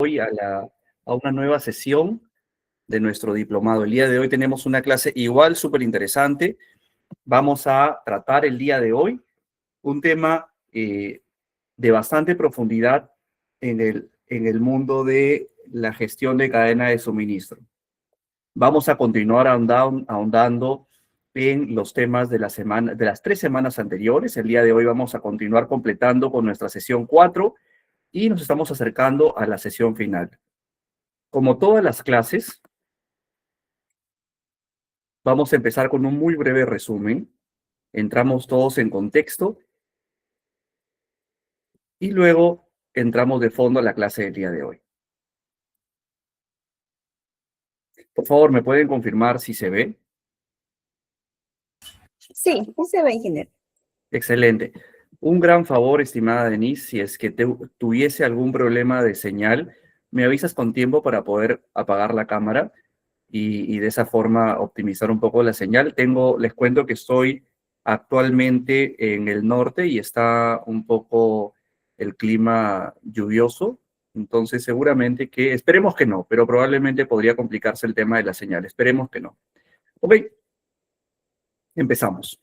hoy a una nueva sesión de nuestro diplomado. El día de hoy tenemos una clase igual súper interesante. Vamos a tratar el día de hoy un tema de bastante profundidad en el mundo de la gestión de cadena de suministro. Vamos a continuar ahondando en los temas de las 3 semanas anteriores. El día de hoy vamos a continuar completando con nuestra sesión 4 y nos estamos acercando a la sesión final. Como todas las clases, vamos a empezar con un muy breve resumen. Entramos todos en contexto y luego entramos de fondo a la clase del día de hoy. Por favor, ¿me pueden confirmar si se ve? Sí, se ve, ingeniero. Excelente. Un gran favor, estimada Denise, si es que tuviese algún problema de señal, me avisas con tiempo para poder apagar la cámara y de esa forma optimizar un poco la señal. Les cuento que estoy actualmente en el norte y está un poco el clima lluvioso, entonces seguramente esperemos que no, pero probablemente podría complicarse el tema de la señal. Esperemos que no. Ok, empezamos.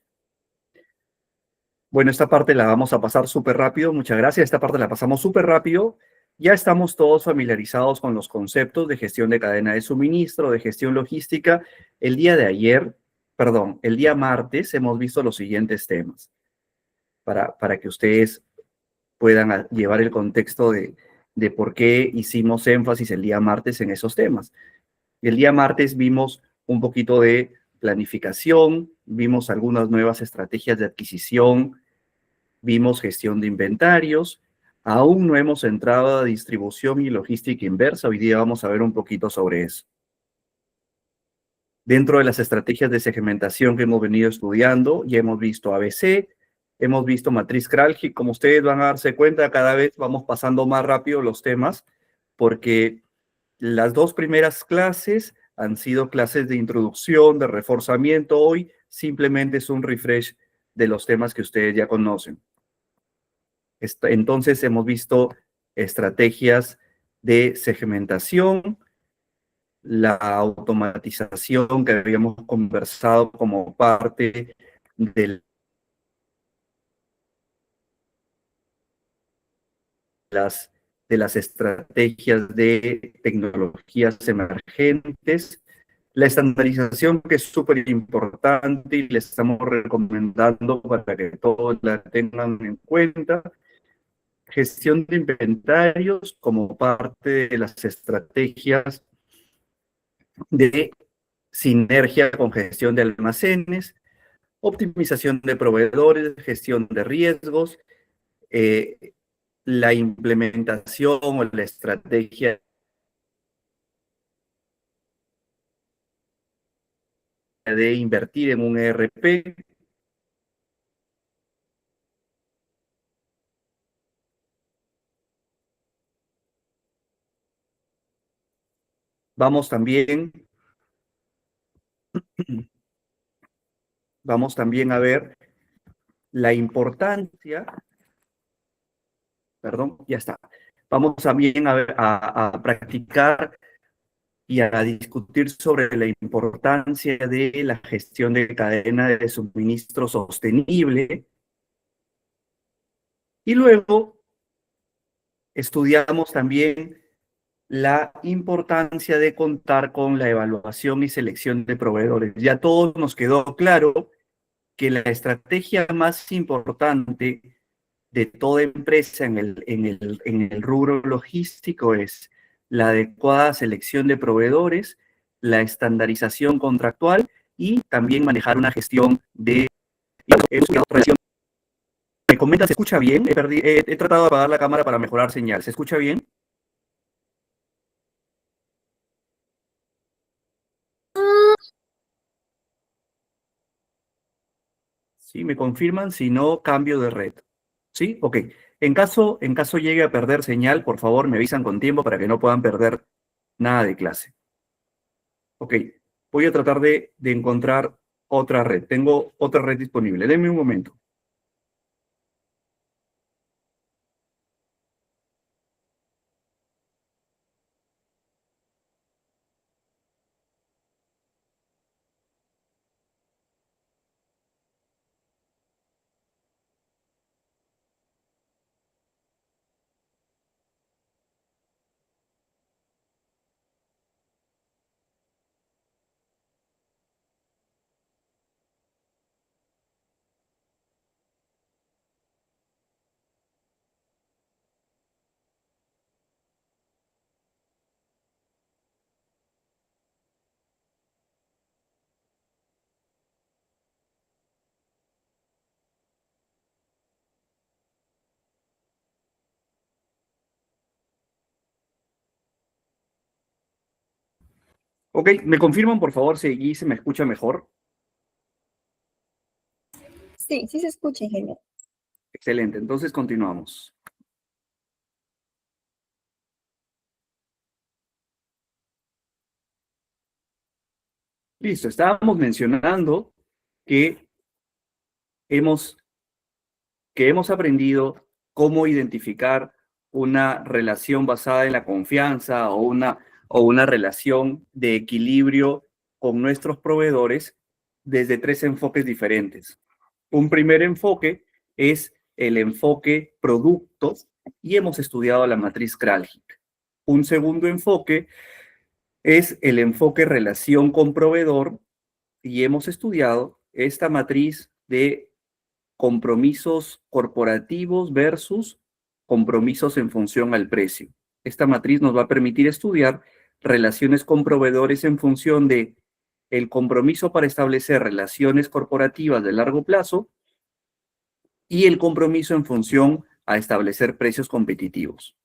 Bueno, esta parte la vamos a pasar súper rápido. Muchas gracias. Esta parte la pasamos súper rápido. Ya estamos todos familiarizados con los conceptos de gestión de cadena de suministro, de gestión logística. El día martes hemos visto los siguientes temas para que ustedes puedan llevar el contexto de por qué hicimos énfasis el día martes en esos temas. El día martes vimos un poquito de planificación, vimos algunas nuevas estrategias de adquisición, vimos gestión de inventarios, aún no hemos entrado a distribución y logística inversa, hoy día vamos a ver un poquito sobre eso. Dentro de las estrategias de segmentación que hemos venido estudiando, ya hemos visto ABC, hemos visto matriz Kraljic. Como ustedes van a darse cuenta, cada vez vamos pasando más rápido los temas, porque las 2 primeras clases han sido clases de introducción, de reforzamiento. Hoy simplemente es un refresh de los temas que ustedes ya conocen. Entonces hemos visto estrategias de segmentación, la automatización que habíamos conversado como parte de las estrategias de tecnologías emergentes, la estandarización, que es súper importante y les estamos recomendando para que todos la tengan en cuenta, gestión de inventarios como parte de las estrategias de sinergia con gestión de almacenes, optimización de proveedores, gestión de riesgos, la implementación o la estrategia de invertir en un ERP. Vamos también a ver la importancia, perdón, ya está. Vamos también a practicar y a discutir sobre la importancia de la gestión de cadena de suministro sostenible. Y luego estudiamos también la importancia de contar con la evaluación y selección de proveedores. Ya a todos nos quedó claro que la estrategia más importante de toda empresa en el rubro logístico es la adecuada selección de proveedores, la estandarización contractual y también manejar una gestión de relación. ¿Me comenta, se escucha bien? He tratado de apagar la cámara para mejorar señal. ¿Se escucha bien? Sí, me confirman, si no, cambio de red. ¿Sí? Ok. En caso llegue a perder señal, por favor, me avisan con tiempo para que no puedan perder nada de clase. Ok. Voy a tratar de encontrar otra red. Tengo otra red disponible. Denme un momento. Ok, ¿me confirman, por favor, si allí se me escucha mejor? Sí, sí se escucha, ingeniero. Excelente, entonces continuamos. Listo, estábamos mencionando que hemos, que hemos aprendido cómo identificar una relación basada en la confianza o una relación de equilibrio con nuestros proveedores desde tres enfoques diferentes. Un primer enfoque es el enfoque producto y hemos estudiado la matriz Kraljic. Un segundo enfoque es el enfoque relación con proveedor y hemos estudiado esta matriz de compromisos corporativos versus compromisos en función al precio. Esta matriz nos va a permitir estudiar relaciones con proveedores en función de el compromiso para establecer relaciones corporativas de largo plazo y el compromiso en función a establecer precios competitivos.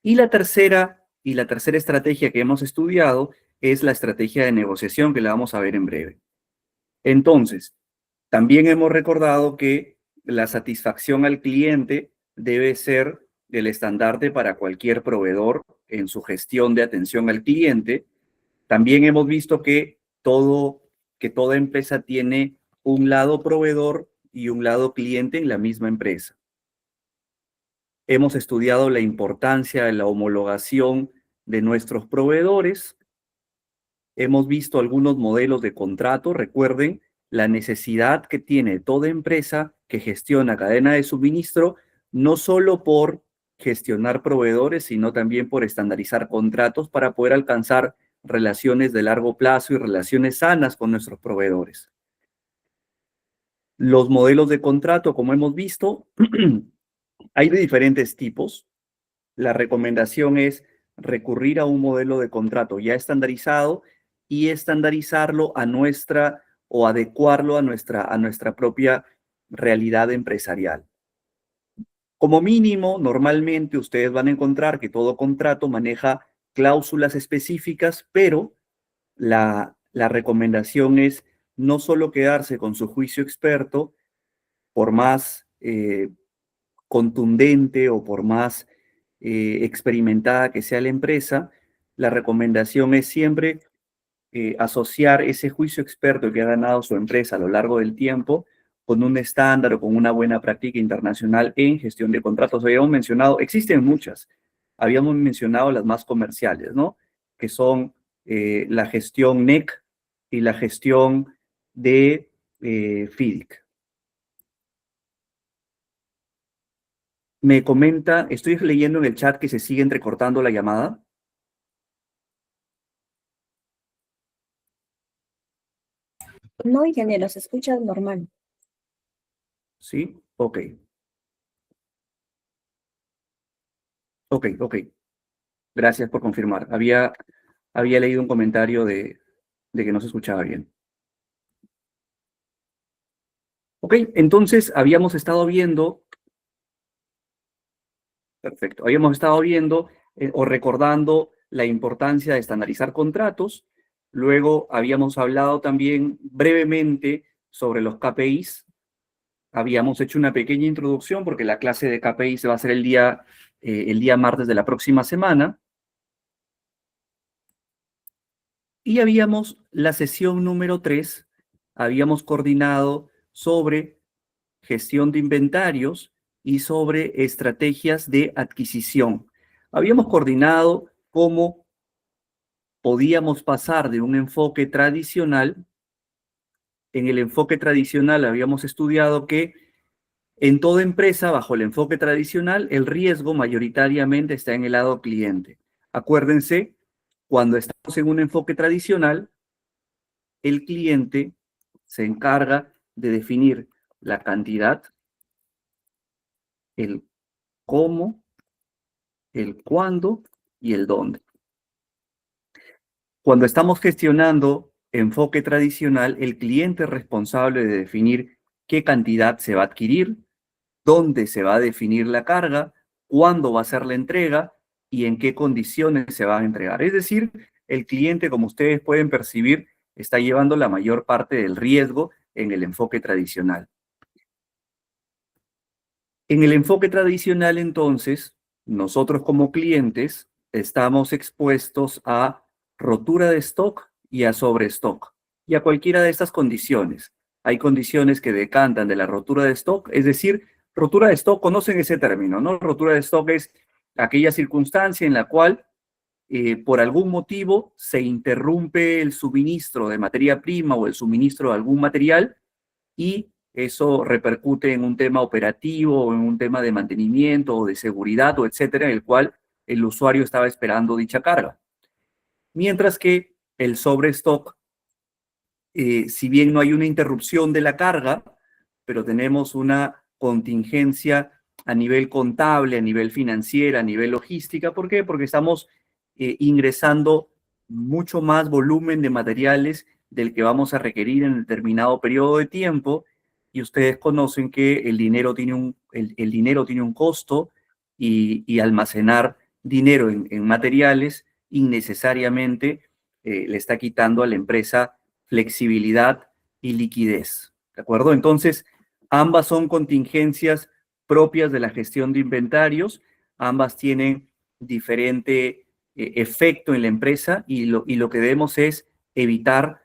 Y la tercera estrategia que hemos estudiado es la estrategia de negociación que la vamos a ver en breve. Entonces, también hemos recordado que la satisfacción al cliente debe ser el estandarte para cualquier proveedor en su gestión de atención al cliente. También hemos visto que toda empresa tiene un lado proveedor y un lado cliente en la misma empresa. Hemos estudiado la importancia de la homologación de nuestros proveedores. Hemos visto algunos modelos de contrato. Recuerden la necesidad que tiene toda empresa que gestiona cadena de suministro, no solo por gestionar proveedores, sino también por estandarizar contratos para poder alcanzar relaciones de largo plazo y relaciones sanas con nuestros proveedores. Los modelos de contrato, como hemos visto, hay de diferentes tipos. La recomendación es recurrir a un modelo de contrato ya estandarizado y estandarizarlo a nuestra o adecuarlo a nuestra propia realidad empresarial. Como mínimo, normalmente ustedes van a encontrar que todo contrato maneja cláusulas específicas, pero la recomendación es no solo quedarse con su juicio experto, por más contundente o por más experimentada que sea la empresa, la recomendación es siempre asociar ese juicio experto que ha ganado su empresa a lo largo del tiempo con un estándar o con una buena práctica internacional en gestión de contratos. Habíamos mencionado, existen muchas, habíamos mencionado las más comerciales, ¿no? Que son la gestión NEC y la gestión de FIDIC. Me comenta, estoy leyendo en el chat que se sigue entrecortando la llamada. No, ingeniero, se escucha normal. ¿Sí? Ok. Ok, ok. Gracias por confirmar. Había leído un comentario de que no se escuchaba bien. Ok, entonces habíamos estado viendo, perfecto, habíamos estado viendo o recordando la importancia de estandarizar contratos. Luego habíamos hablado también brevemente sobre los KPIs. Habíamos hecho una pequeña introducción porque la clase de KPIs va a ser el día martes de la próxima semana. Y la sesión número 3, habíamos coordinado sobre gestión de inventarios y sobre estrategias de adquisición. Habíamos coordinado cómo podíamos pasar de un enfoque tradicional. En el enfoque tradicional habíamos estudiado que en toda empresa, bajo el enfoque tradicional, el riesgo mayoritariamente está en el lado cliente. Acuérdense, cuando estamos en un enfoque tradicional, el cliente se encarga de definir la cantidad, el cómo, el cuándo y el dónde. Cuando estamos gestionando enfoque tradicional, el cliente es responsable de definir qué cantidad se va a adquirir, dónde se va a definir la carga, cuándo va a ser la entrega y en qué condiciones se va a entregar. Es decir, el cliente, como ustedes pueden percibir, está llevando la mayor parte del riesgo en el enfoque tradicional. En el enfoque tradicional, entonces, nosotros como clientes estamos expuestos a rotura de stock y a sobrestock, y a cualquiera de estas condiciones. Hay condiciones que decantan de la rotura de stock, es decir, rotura de stock, conocen ese término, ¿no? Rotura de stock es aquella circunstancia en la cual por algún motivo se interrumpe el suministro de materia prima o el suministro de algún material y eso repercute en un tema operativo o en un tema de mantenimiento o de seguridad o etcétera, en el cual el usuario estaba esperando dicha carga. Mientras que el sobrestock, si bien no hay una interrupción de la carga, pero tenemos una contingencia a nivel contable, a nivel financiero, a nivel logística. ¿Por qué? Porque estamos ingresando mucho más volumen de materiales del que vamos a requerir en determinado periodo de tiempo, y ustedes conocen que el dinero tiene un costo, y almacenar dinero en materiales innecesariamente le está quitando a la empresa flexibilidad y liquidez, ¿de acuerdo? Entonces, ambas son contingencias propias de la gestión de inventarios, ambas tienen diferente efecto en la empresa, y lo que debemos es evitar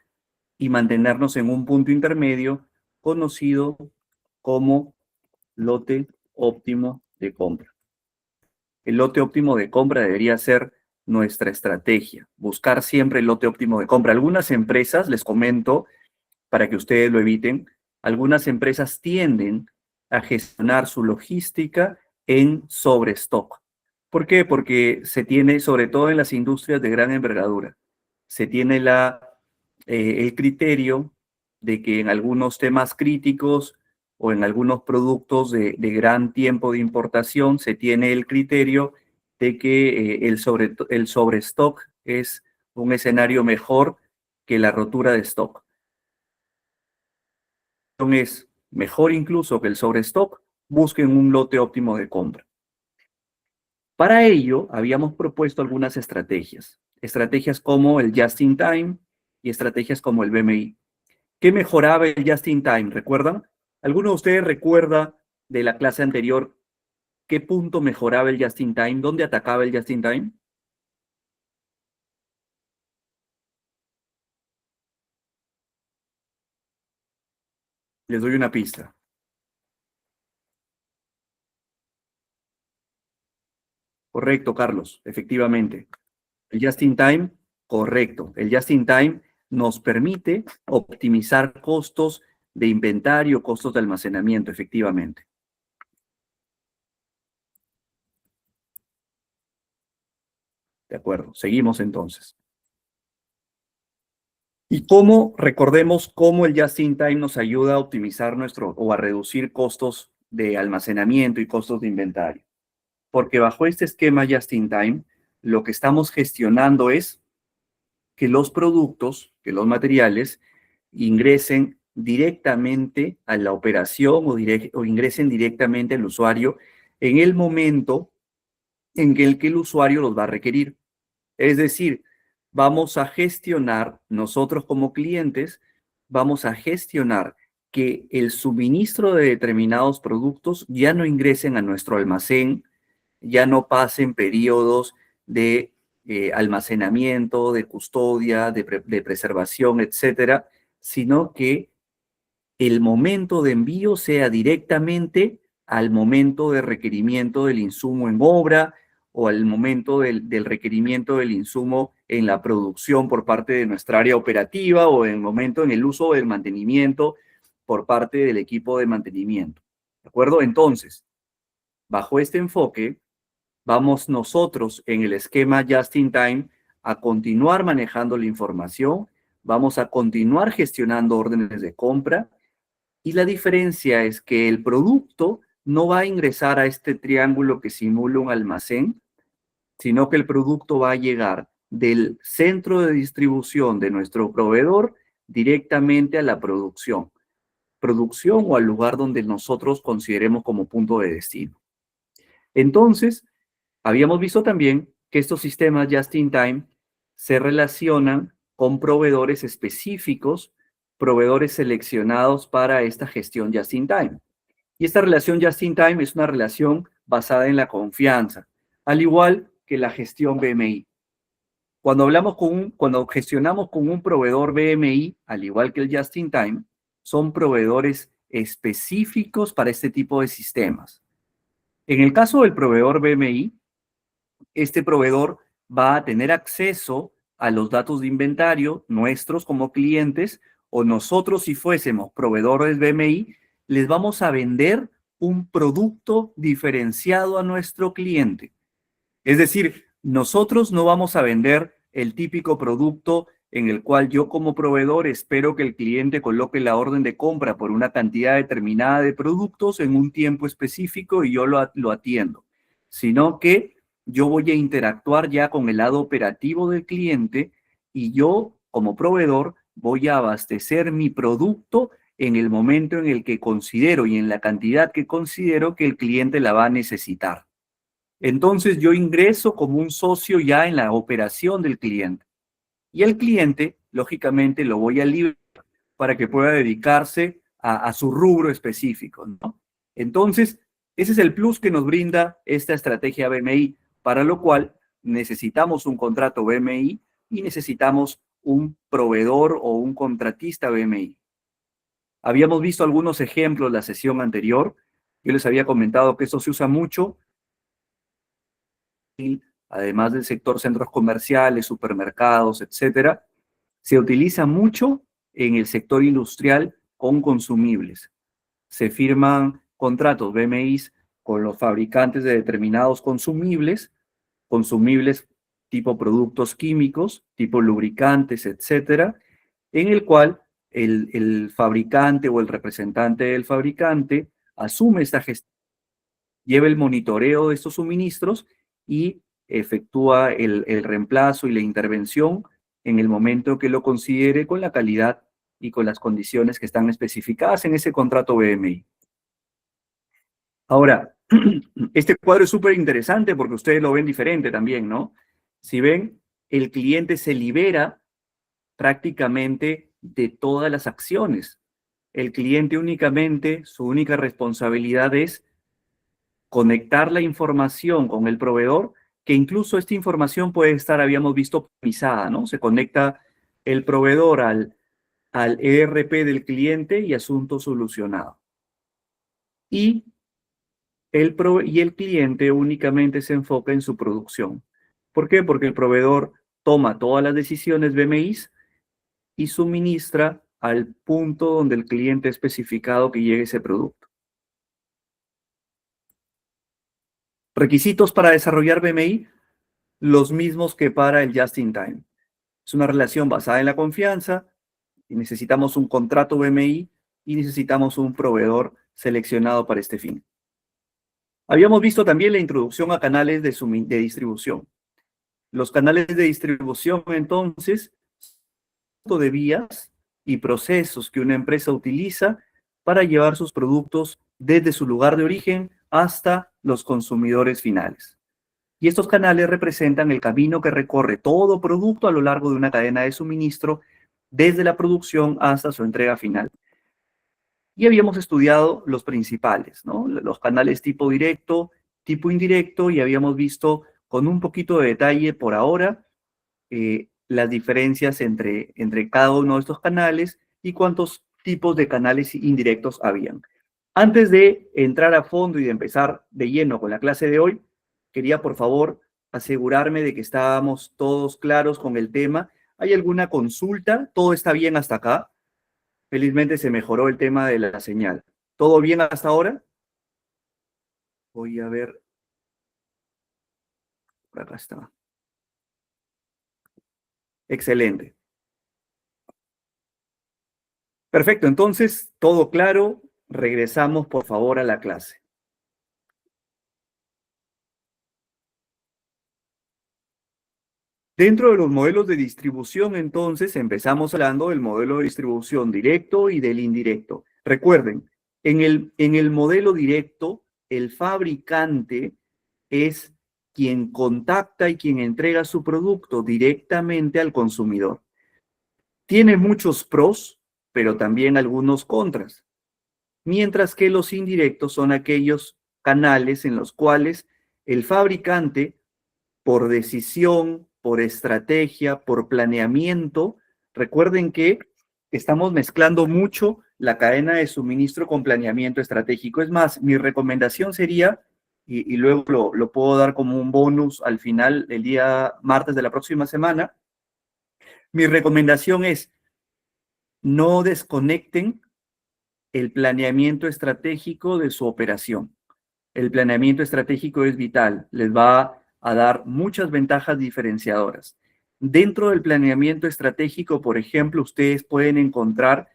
y mantenernos en un punto intermedio conocido como lote óptimo de compra. El lote óptimo de compra debería ser nuestra estrategia, buscar siempre el lote óptimo de compra. Algunas empresas, les comento, para que ustedes lo eviten, algunas empresas tienden a gestionar su logística en sobrestock. ¿Por qué? Porque se tiene, sobre todo en las industrias de gran envergadura, se tiene el criterio de que en algunos temas críticos o en algunos productos de gran tiempo de importación se tiene el criterio de que el sobrestock es un escenario mejor que la rotura de stock. Es mejor incluso que el sobrestock, busquen un lote óptimo de compra. Para ello, habíamos propuesto algunas estrategias como el Just in Time y estrategias como el BMI. ¿Qué mejoraba el Just in Time? ¿Recuerdan? ¿Alguno de ustedes recuerda de la clase anterior qué punto mejoraba el Just in Time? ¿Dónde atacaba el Just in Time? Les doy una pista. Correcto, Carlos, efectivamente. El Just in Time, correcto. El Just in Time nos permite optimizar costos de inventario, costos de almacenamiento, efectivamente. De acuerdo, seguimos entonces. Y recordemos cómo el Just in Time nos ayuda a optimizar o a reducir costos de almacenamiento y costos de inventario. Porque bajo este esquema Just in Time, lo que estamos gestionando es que los productos, que los materiales, ingresen directamente a la operación o ingresen directamente al usuario en el momento en el que el usuario los va a requerir. Es decir, vamos a gestionar, nosotros como clientes, vamos a gestionar que el suministro de determinados productos ya no ingresen a nuestro almacén, ya no pasen periodos de almacenamiento, de custodia, de preservación, etcétera, sino que el momento de envío sea directamente al momento de requerimiento del insumo en obra o al momento del requerimiento del insumo en la producción por parte de nuestra área operativa, o en el momento en el uso del mantenimiento por parte del equipo de mantenimiento. ¿De acuerdo? Entonces, bajo este enfoque, vamos nosotros en el esquema Just in Time a continuar manejando la información, vamos a continuar gestionando órdenes de compra, y la diferencia es que el producto no va a ingresar a este triángulo que simula un almacén, sino que el producto va a llegar del centro de distribución de nuestro proveedor directamente a la producción o al lugar donde nosotros consideremos como punto de destino. Entonces, habíamos visto también que estos sistemas Just in Time se relacionan con proveedores específicos, proveedores seleccionados para esta gestión just-in-time. Y esta relación just-in-time es una relación basada en la confianza, al igual que la gestión BMI. Cuando gestionamos con un proveedor BMI, al igual que el just-in-time, son proveedores específicos para este tipo de sistemas. En el caso del proveedor BMI, este proveedor va a tener acceso a los datos de inventario nuestros como clientes, o nosotros, si fuésemos proveedores BMI, les vamos a vender un producto diferenciado a nuestro cliente. Es decir, nosotros no vamos a vender el típico producto en el cual yo como proveedor espero que el cliente coloque la orden de compra por una cantidad determinada de productos en un tiempo específico y yo lo atiendo, sino que yo voy a interactuar ya con el lado operativo del cliente y yo como proveedor voy a abastecer mi producto en el momento en el que considero y en la cantidad que considero que el cliente la va a necesitar. Entonces yo ingreso como un socio ya en la operación del cliente. Y el cliente, lógicamente, lo voy a liberar para que pueda dedicarse a su rubro específico, ¿no? Entonces, ese es el plus que nos brinda esta estrategia BMI, para lo cual necesitamos un contrato BMI y necesitamos un proveedor o un contratista BMI. Habíamos visto algunos ejemplos la sesión anterior. Yo les había comentado que esto se usa mucho, además del sector centros comerciales, supermercados, etcétera, se utiliza mucho en el sector industrial con consumibles. Se firman contratos BMIs con los fabricantes de determinados consumibles tipo productos químicos, tipo lubricantes, etcétera, en el cual el fabricante o el representante del fabricante asume esta gestión, lleva el monitoreo de estos suministros y efectúa el reemplazo y la intervención en el momento que lo considere con la calidad y con las condiciones que están especificadas en ese contrato BMI. Ahora, este cuadro es súper interesante porque ustedes lo ven diferente también, ¿no? Si ven, el cliente se libera prácticamente de todas las acciones. El cliente únicamente, su única responsabilidad es conectar la información con el proveedor, que incluso esta información puede estar, habíamos visto, optimizada, ¿no? Se conecta el proveedor al ERP del cliente y asunto solucionado. Y el cliente únicamente se enfoca en su producción. ¿Por qué? Porque el proveedor toma todas las decisiones BMIs y suministra al punto donde el cliente ha especificado que llegue ese producto. Requisitos para desarrollar BMI, los mismos que para el just-in-time. Es una relación basada en la confianza y necesitamos un contrato BMI y necesitamos un proveedor seleccionado para este fin. Habíamos visto también la introducción a canales de distribución. Los canales de distribución, entonces, son de vías y procesos que una empresa utiliza para llevar sus productos desde su lugar de origen hasta los consumidores finales. Y estos canales representan el camino que recorre todo producto a lo largo de una cadena de suministro, desde la producción hasta su entrega final. Y habíamos estudiado los principales, ¿no? Los canales tipo directo, tipo indirecto, y habíamos visto con un poquito de detalle por ahora las diferencias entre cada uno de estos canales y cuántos tipos de canales indirectos habían. Antes de entrar a fondo y de empezar de lleno con la clase de hoy, quería por favor asegurarme de que estábamos todos claros con el tema. ¿Hay alguna consulta? ¿Todo está bien hasta acá? Felizmente se mejoró el tema de la señal. ¿Todo bien hasta ahora? Voy a ver. Por acá está. Excelente. Perfecto, entonces, todo claro. Regresamos, por favor, a la clase. Dentro de los modelos de distribución, entonces, empezamos hablando del modelo de distribución directo y del indirecto. Recuerden, en el modelo directo, el fabricante es quien contacta y quien entrega su producto directamente al consumidor. Tiene muchos pros, pero también algunos contras, mientras que los indirectos son aquellos canales en los cuales el fabricante, por decisión, por estrategia, por planeamiento, recuerden que estamos mezclando mucho la cadena de suministro con planeamiento estratégico. Es más, mi recomendación sería, y luego lo puedo dar como un bonus al final, el día martes de la próxima semana, mi recomendación es no desconecten el planeamiento estratégico de su operación. El planeamiento estratégico es vital, les va a dar muchas ventajas diferenciadoras. Dentro del planeamiento estratégico, por ejemplo, ustedes pueden encontrar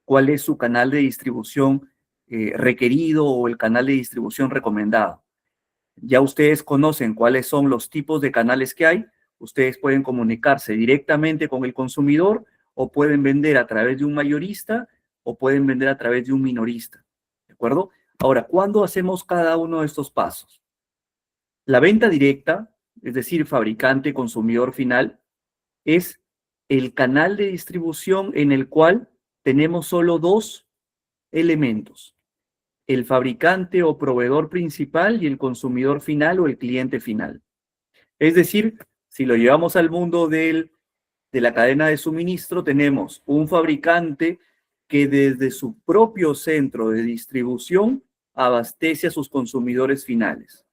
cuál es su canal de distribución requerido o el canal de distribución recomendado. Ya ustedes conocen cuáles son los tipos de canales que hay. Ustedes pueden comunicarse directamente con el consumidor o pueden vender a través de un mayorista o pueden vender a través de un minorista. ¿De acuerdo? Ahora, ¿cuándo hacemos cada uno de estos pasos? La venta directa, es decir, fabricante, consumidor final, es el canal de distribución en el cual tenemos solo dos elementos: el fabricante o proveedor principal y el consumidor final o el cliente final. Es decir, si lo llevamos al mundo de la cadena de suministro, tenemos un fabricante que desde su propio centro de distribución abastece a sus consumidores finales.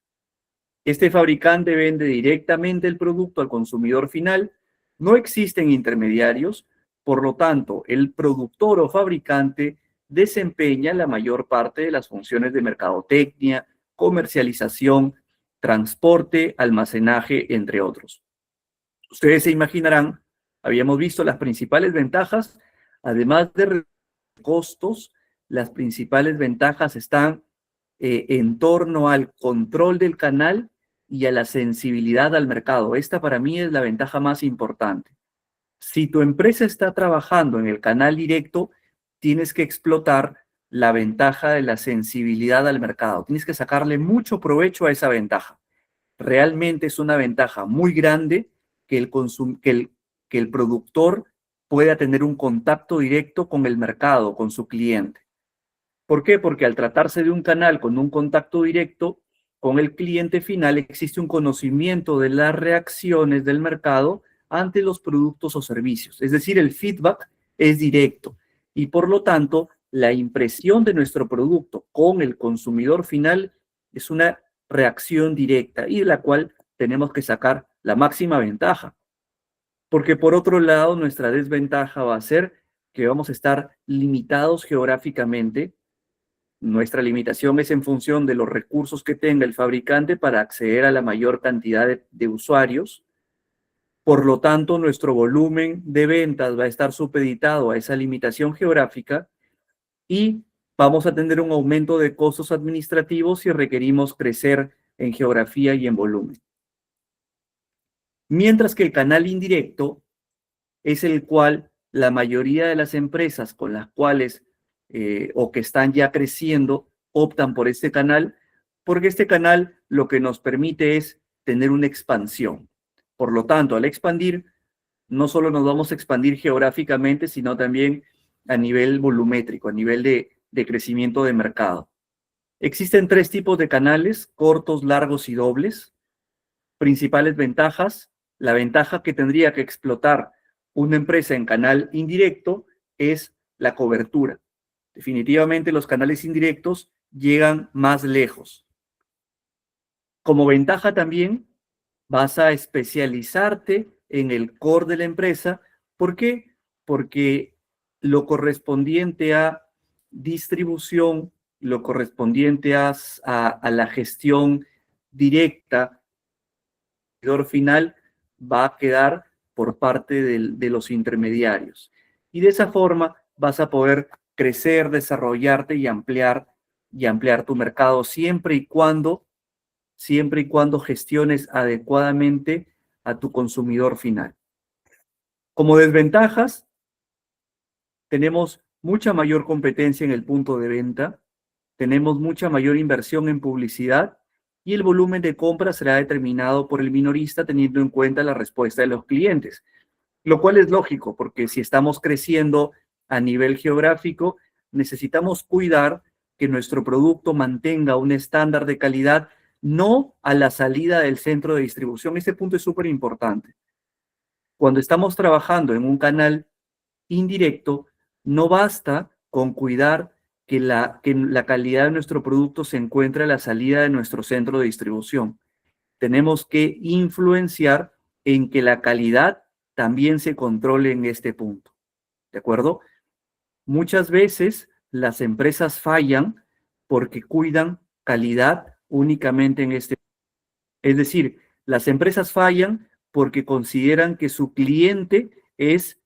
Este fabricante vende directamente el producto al consumidor final, no existen intermediarios, por lo tanto, el productor o fabricante desempeña la mayor parte de las funciones de mercadotecnia, comercialización, transporte, almacenaje, entre otros. Ustedes se imaginarán, habíamos visto las principales ventajas, además de costos, las principales ventajas están en torno al control del canal y a la sensibilidad al mercado. Esta para mí es la ventaja más importante. Si tu empresa está trabajando en el canal directo, tienes que explotar la ventaja de la sensibilidad al mercado. Tienes que sacarle mucho provecho a esa ventaja. Realmente es una ventaja muy grande que el productor pueda tener un contacto directo con el mercado, con su cliente. ¿Por qué? Porque al tratarse de un canal con un contacto directo con el cliente final, existe un conocimiento de las reacciones del mercado ante los productos o servicios. Es decir, el feedback es directo y por lo tanto la impresión de nuestro producto con el consumidor final es una reacción directa y de la cual tenemos que sacar la máxima ventaja. Porque por otro lado, nuestra desventaja va a ser que vamos a estar limitados geográficamente. Nuestra limitación es en función de los recursos que tenga el fabricante para acceder a la mayor cantidad de usuarios. Por lo tanto, nuestro volumen de ventas va a estar supeditado a esa limitación geográfica y vamos a tener un aumento de costos administrativos si requerimos crecer en geografía y en volumen. Mientras que el canal indirecto es el cual la mayoría de las empresas con las cuales o que están ya creciendo optan por este canal, porque este canal lo que nos permite es tener una expansión. Por lo tanto, al expandir, no solo nos vamos a expandir geográficamente, sino también a nivel volumétrico, a nivel de crecimiento de mercado. Existen tres tipos de canales: cortos, largos y dobles. Principales ventajas: la ventaja que tendría que explotar una empresa en canal indirecto es la cobertura. Definitivamente los canales indirectos llegan más lejos. Como ventaja también vas a especializarte en el core de la empresa. ¿Por qué? Porque lo correspondiente a distribución, lo correspondiente a la gestión directa, el final va a quedar por parte de los intermediarios. Y de esa forma vas a poder crecer, desarrollarte y ampliar tu mercado siempre y cuando gestiones adecuadamente a tu consumidor final. Como desventajas, tenemos mucha mayor competencia en el punto de venta, tenemos mucha mayor inversión en publicidad y el volumen de compra será determinado por el minorista teniendo en cuenta la respuesta de los clientes, lo cual es lógico porque si estamos creciendo a nivel geográfico, necesitamos cuidar que nuestro producto mantenga un estándar de calidad, no a la salida del centro de distribución. Este punto es súper importante. Cuando estamos trabajando en un canal indirecto, no basta con cuidar que la calidad de nuestro producto se encuentre a la salida de nuestro centro de distribución. Tenemos que influenciar en que la calidad también se controle en este punto. ¿De acuerdo? Muchas veces las empresas fallan porque cuidan calidad únicamente en este. Es decir, las empresas fallan porque consideran que su cliente es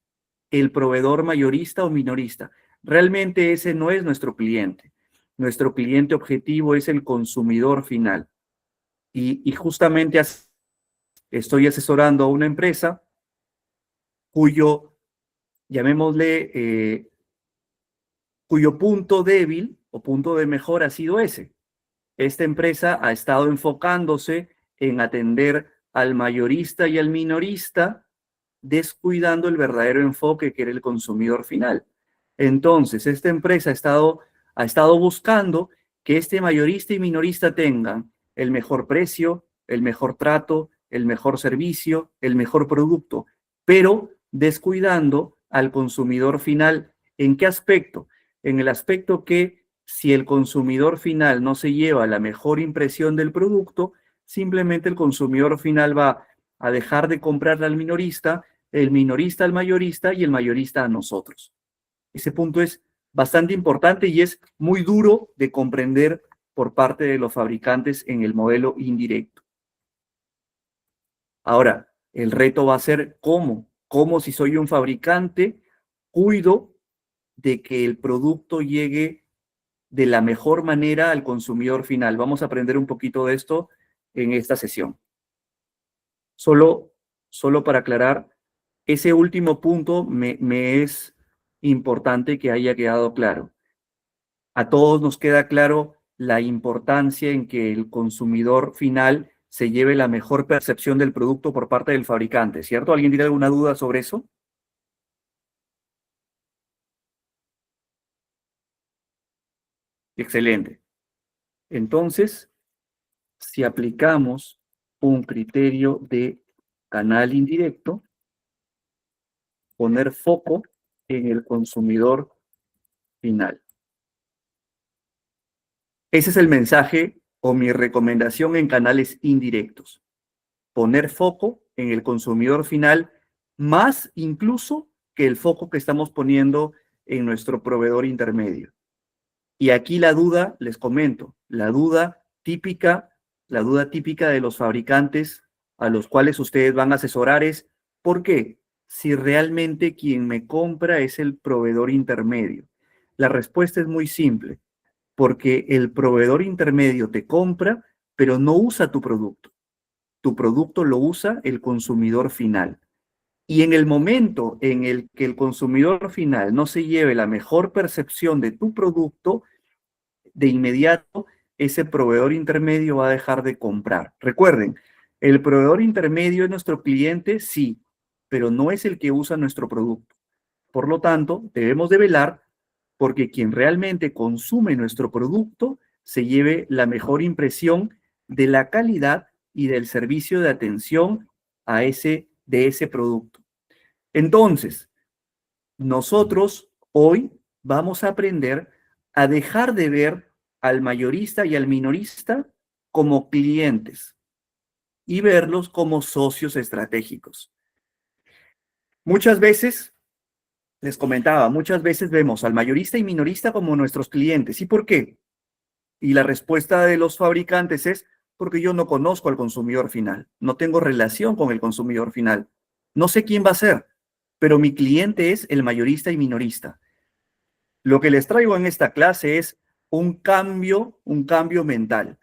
el proveedor mayorista o minorista. Realmente ese no es nuestro cliente. Nuestro cliente objetivo es el consumidor final. Y justamente estoy asesorando a una empresa cuyo, llamémosle, cuyo punto débil o punto de mejora ha sido ese. Esta empresa ha estado enfocándose en atender al mayorista y al minorista, descuidando el verdadero enfoque que era el consumidor final. Entonces, esta empresa ha estado buscando que este mayorista y minorista tengan el mejor precio, el mejor trato, el mejor servicio, el mejor producto, pero descuidando al consumidor final. ¿En qué aspecto? En el aspecto que si el consumidor final no se lleva la mejor impresión del producto, simplemente el consumidor final va a dejar de comprarle al minorista, el minorista al mayorista y el mayorista a nosotros. Ese punto es bastante importante y es muy duro de comprender por parte de los fabricantes en el modelo indirecto. Ahora, el reto va a ser cómo si soy un fabricante, cuido de que el producto llegue de la mejor manera al consumidor final. Vamos a aprender un poquito de esto en esta sesión. Solo para aclarar, ese último punto me es importante que haya quedado claro. A todos nos queda claro la importancia en que el consumidor final se lleve la mejor percepción del producto por parte del fabricante, ¿cierto? ¿Alguien tiene alguna duda sobre eso? Excelente. Entonces, si aplicamos un criterio de canal indirecto, poner foco en el consumidor final. Ese es el mensaje o mi recomendación en canales indirectos. Poner foco en el consumidor final, más incluso que el foco que estamos poniendo en nuestro proveedor intermedio. Y aquí la duda, les comento, la duda típica de los fabricantes a los cuales ustedes van a asesorar es, ¿por qué? Si realmente quien me compra es el proveedor intermedio. La respuesta es muy simple, porque el proveedor intermedio te compra, pero no usa tu producto. Tu producto lo usa el consumidor final. Y en el momento en el que el consumidor final no se lleve la mejor percepción de tu producto, de inmediato ese proveedor intermedio va a dejar de comprar. Recuerden, el proveedor intermedio es nuestro cliente, sí, pero no es el que usa nuestro producto. Por lo tanto, debemos de velar porque quien realmente consume nuestro producto se lleve la mejor impresión de la calidad y del servicio de atención de ese producto. Entonces, nosotros hoy vamos a aprender a dejar de ver al mayorista y al minorista como clientes y verlos como socios estratégicos. Muchas veces, les comentaba, muchas veces vemos al mayorista y minorista como nuestros clientes. ¿Y por qué? Y la respuesta de los fabricantes es porque yo no conozco al consumidor final, no tengo relación con el consumidor final, no sé quién va a ser, pero mi cliente es el mayorista y minorista. Lo que les traigo en esta clase es un cambio mental.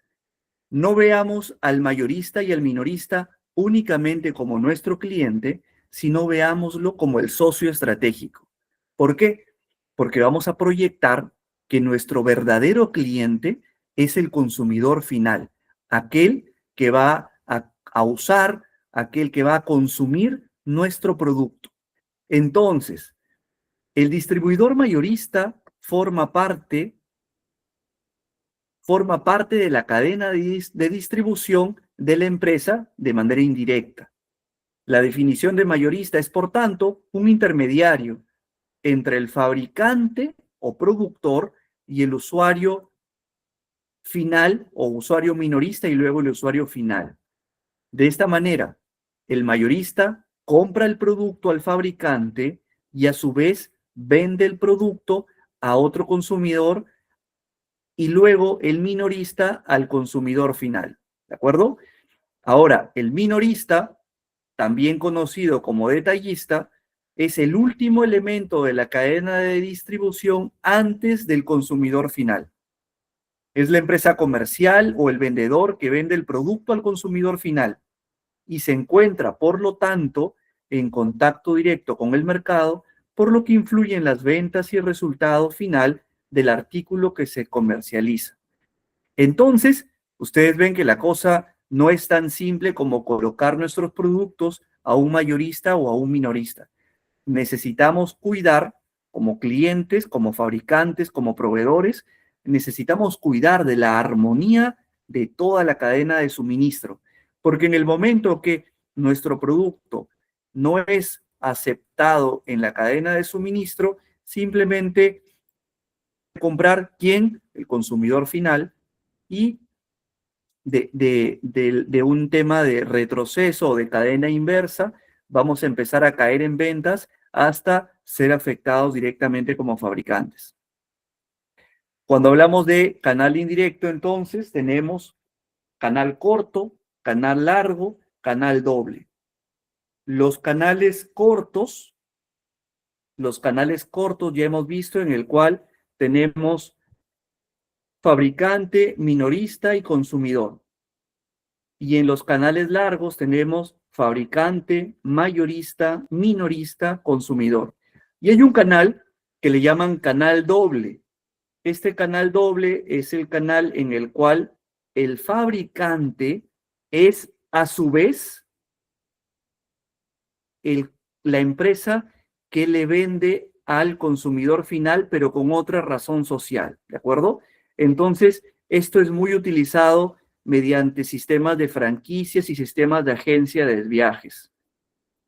No veamos al mayorista y al minorista únicamente como nuestro cliente, sino veámoslo como el socio estratégico. ¿Por qué? Porque vamos a proyectar que nuestro verdadero cliente es el consumidor final. aquel que va a usar, aquel que va a consumir nuestro producto. Entonces, el distribuidor mayorista forma parte de la cadena de distribución de la empresa de manera indirecta. La definición de mayorista es, por tanto, un intermediario entre el fabricante o productor y el usuario final o usuario minorista y luego el usuario final. De esta manera, el mayorista compra el producto al fabricante y a su vez vende el producto a otro consumidor y luego el minorista al consumidor final. ¿De acuerdo? Ahora, el minorista, también conocido como detallista, es el último elemento de la cadena de distribución antes del consumidor final. Es la empresa comercial o el vendedor que vende el producto al consumidor final y se encuentra, por lo tanto, en contacto directo con el mercado, por lo que influye en las ventas y el resultado final del artículo que se comercializa. Entonces, ustedes ven que la cosa no es tan simple como colocar nuestros productos a un mayorista o a un minorista. Necesitamos cuidar como clientes, como fabricantes, como proveedores, necesitamos cuidar de la armonía de toda la cadena de suministro, porque en el momento que nuestro producto no es aceptado en la cadena de suministro, simplemente comprar quién, el consumidor final, y de un tema de retroceso o de cadena inversa, vamos a empezar a caer en ventas hasta ser afectados directamente como fabricantes. Cuando hablamos de canal indirecto, entonces tenemos canal corto, canal largo, canal doble. Los canales cortos ya hemos visto en el cual tenemos fabricante, minorista y consumidor. Y en los canales largos tenemos fabricante, mayorista, minorista, consumidor. Y hay un canal que le llaman canal doble. Este canal doble es el canal en el cual el fabricante es a su vez la empresa que le vende al consumidor final, pero con otra razón social, ¿de acuerdo? Entonces, esto es muy utilizado mediante sistemas de franquicias y sistemas de agencia de viajes.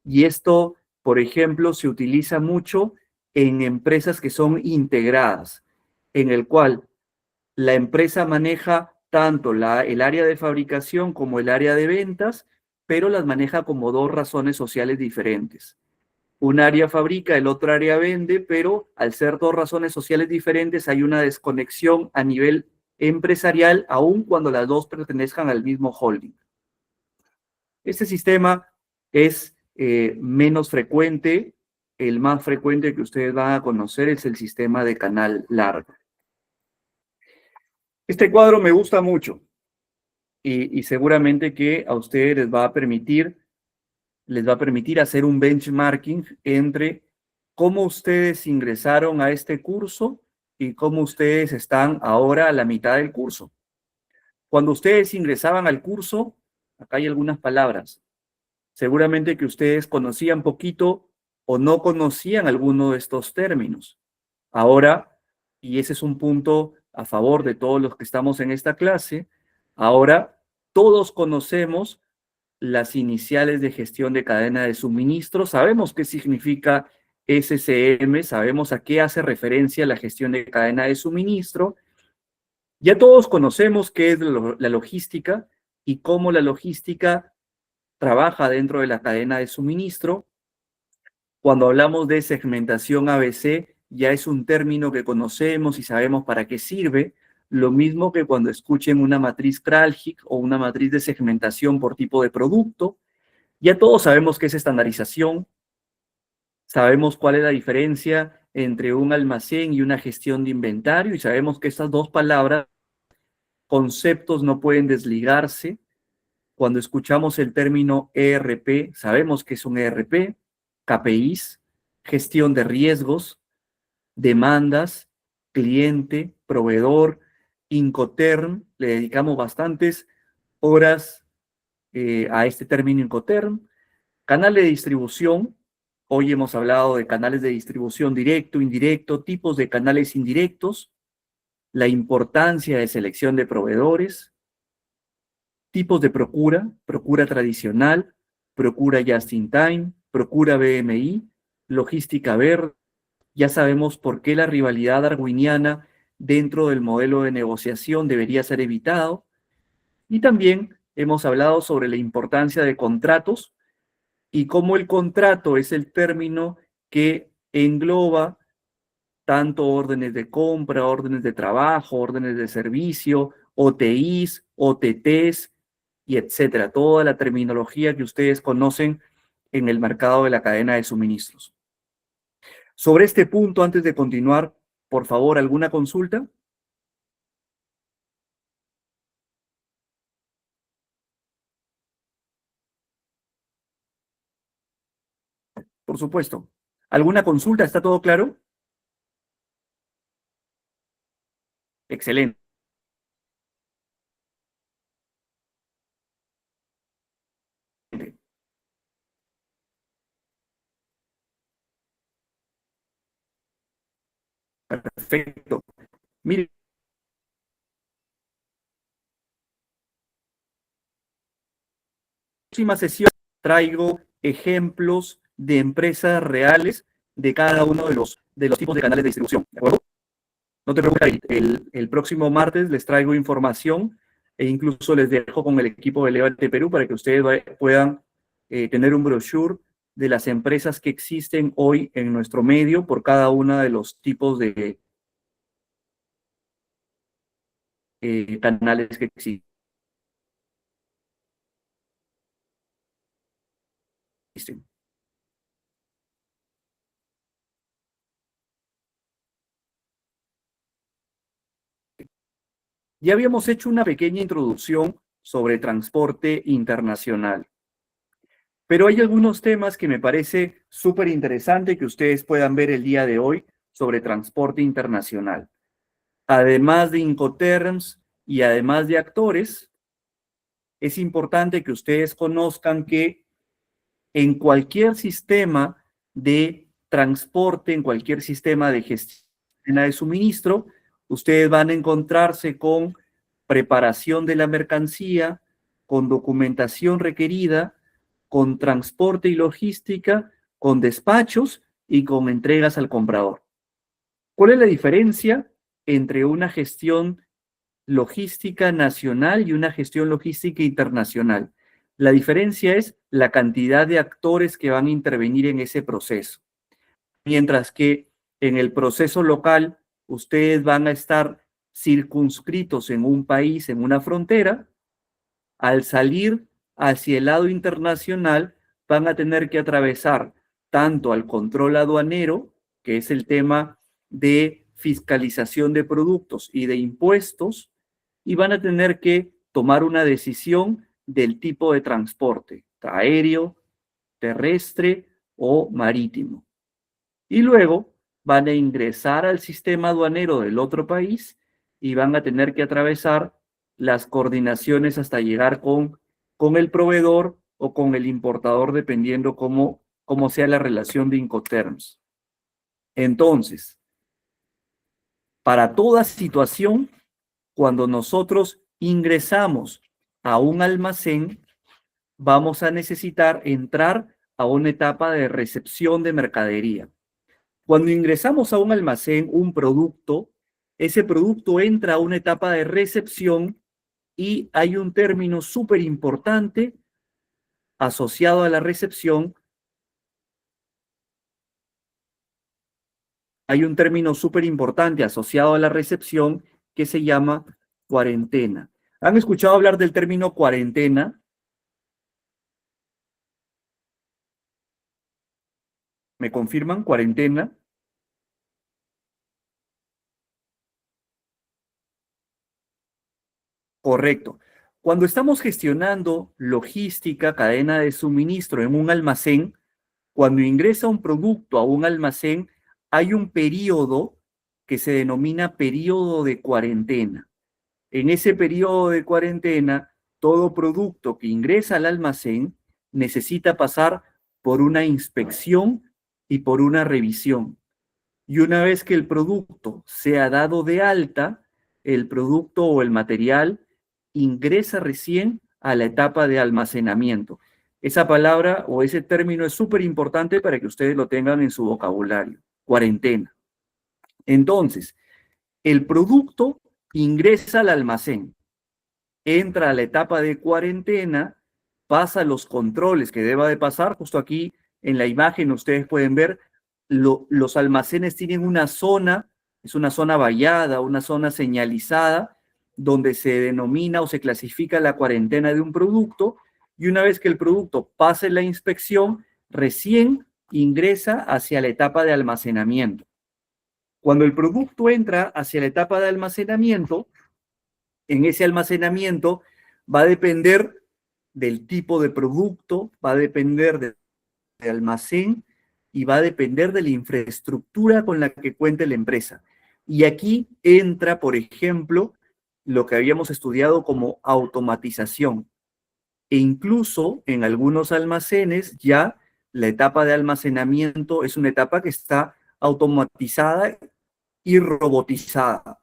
Y esto, por ejemplo, se utiliza mucho en empresas que son integradas, en el cual la empresa maneja tanto el área de fabricación como el área de ventas, pero las maneja como dos razones sociales diferentes. Un área fabrica, el otro área vende, pero al ser dos razones sociales diferentes hay una desconexión a nivel empresarial, aun cuando las dos pertenezcan al mismo holding. Este sistema es menos frecuente. El más frecuente que ustedes van a conocer es el sistema de canal largo. Este cuadro me gusta mucho y seguramente que a ustedes les va a permitir hacer un benchmarking entre cómo ustedes ingresaron a este curso y cómo ustedes están ahora a la mitad del curso. Cuando ustedes ingresaban al curso, acá hay algunas palabras. Seguramente que ustedes conocían poquito o no conocían alguno de estos términos. Ahora, y ese es un punto a favor de todos los que estamos en esta clase, ahora todos conocemos las iniciales de gestión de cadena de suministro, sabemos qué significa SCM, sabemos a qué hace referencia la gestión de cadena de suministro, ya todos conocemos qué es la logística y cómo la logística trabaja dentro de la cadena de suministro. Cuando hablamos de segmentación ABC, ya es un término que conocemos y sabemos para qué sirve, lo mismo que cuando escuchen una matriz Kraljic o una matriz de segmentación por tipo de producto. Ya todos sabemos qué es estandarización, sabemos cuál es la diferencia entre un almacén y una gestión de inventario y sabemos que estas dos palabras, conceptos, no pueden desligarse. Cuando escuchamos el término ERP, sabemos que es un ERP, KPIs, gestión de riesgos, demandas, cliente, proveedor, Incoterm, le dedicamos bastantes horas a este término Incoterm. Canal de distribución. Hoy hemos hablado de canales de distribución directo, indirecto, tipos de canales indirectos, la importancia de selección de proveedores, tipos de procura, procura tradicional, procura just in time, procura BMI, logística verde. Ya sabemos por qué la rivalidad darwiniana dentro del modelo de negociación debería ser evitado. Y también hemos hablado sobre la importancia de contratos y cómo el contrato es el término que engloba tanto órdenes de compra, órdenes de trabajo, órdenes de servicio, OTIs, OTTs y etcétera. Toda la terminología que ustedes conocen en el mercado de la cadena de suministros. Sobre este punto, antes de continuar, por favor, ¿alguna consulta? Por supuesto. ¿Alguna consulta? ¿Está todo claro? Excelente. Perfecto. Mire, próxima sesión traigo ejemplos de empresas reales de cada uno de los tipos de canales de distribución. ¿De acuerdo? No te preocupes, el próximo martes les traigo información e incluso les dejo con el equipo de Levante Perú para que ustedes puedan tener un brochure de las empresas que existen hoy en nuestro medio por cada uno de los tipos de canales que existen. Ya habíamos hecho una pequeña introducción sobre transporte internacional, pero hay algunos temas que me parece súper interesante que ustedes puedan ver el día de hoy sobre transporte internacional. Además de Incoterms y además de actores, es importante que ustedes conozcan que en cualquier sistema de transporte, en cualquier sistema de gestión de suministro, ustedes van a encontrarse con preparación de la mercancía, con documentación requerida, con transporte y logística, con despachos y con entregas al comprador. ¿Cuál es la diferencia entre una gestión logística nacional y una gestión logística internacional? La diferencia es la cantidad de actores que van a intervenir en ese proceso. Mientras que en el proceso local, ustedes van a estar circunscritos en un país, en una frontera, al salir hacia el lado internacional, van a tener que atravesar tanto al control aduanero, que es el tema de fiscalización de productos y de impuestos, y van a tener que tomar una decisión del tipo de transporte, aéreo, terrestre o marítimo. Y luego van a ingresar al sistema aduanero del otro país y van a tener que atravesar las coordinaciones hasta llegar con el proveedor o con el importador, dependiendo cómo sea la relación de Incoterms. Entonces, para toda situación, cuando nosotros ingresamos a un almacén, vamos a necesitar entrar a una etapa de recepción de mercadería. Cuando ingresamos a un almacén, un producto, ese producto entra a una etapa de recepción y hay un término súper importante asociado a la recepción. Hay un término súper importante asociado a la recepción que se llama cuarentena. ¿Han escuchado hablar del término cuarentena? ¿Me confirman? ¿Cuarentena? Correcto. Cuando estamos gestionando logística, cadena de suministro en un almacén, cuando ingresa un producto a un almacén, hay un periodo que se denomina periodo de cuarentena. En ese periodo de cuarentena, todo producto que ingresa al almacén necesita pasar por una inspección y por una revisión. Y una vez que el producto sea dado de alta, el producto o el material ingresa recién a la etapa de almacenamiento. Esa palabra o ese término es súper importante para que ustedes lo tengan en su vocabulario. Cuarentena. Entonces, el producto ingresa al almacén, entra a la etapa de cuarentena, pasa los controles que deba de pasar. Justo aquí en la imagen ustedes pueden ver, los almacenes tienen una zona, es una zona vallada, una zona señalizada, donde se denomina o se clasifica la cuarentena de un producto, y una vez que el producto pase la inspección, recién ingresa hacia la etapa de almacenamiento. Cuando el producto entra hacia la etapa de almacenamiento, en ese almacenamiento va a depender del tipo de producto, va a depender de almacén y va a depender de la infraestructura con la que cuente la empresa. Y aquí entra, por ejemplo, lo que habíamos estudiado como automatización. E incluso en algunos almacenes ya la etapa de almacenamiento es una etapa que está automatizada y robotizada.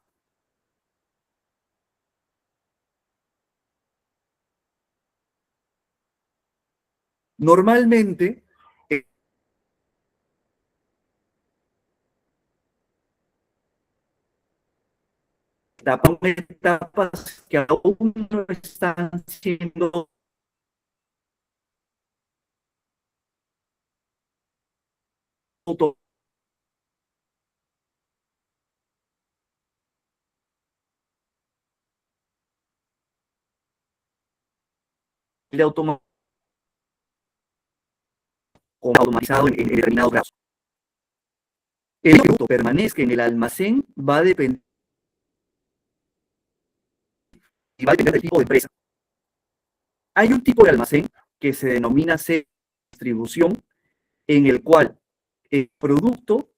Normalmente, etapas que aún no están siendo de automatizado en determinados casos. El producto permanezca en el almacén va a depender, y va a depender del tipo de empresa. Hay un tipo de almacén que se denomina distribución, en el cual el producto,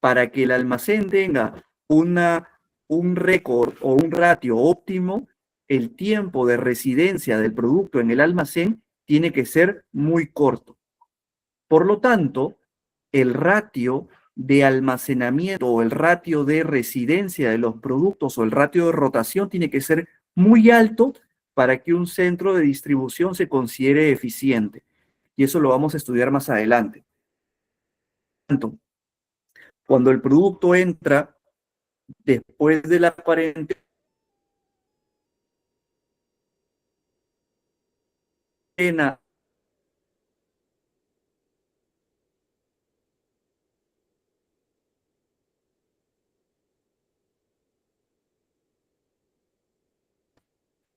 para que el almacén tenga un récord o un ratio óptimo, el tiempo de residencia del producto en el almacén tiene que ser muy corto. Por lo tanto, el ratio de almacenamiento o el ratio de residencia de los productos o el ratio de rotación tiene que ser muy alto para que un centro de distribución se considere eficiente. Y eso lo vamos a estudiar más adelante. Cuando el producto entra después de la cuarentena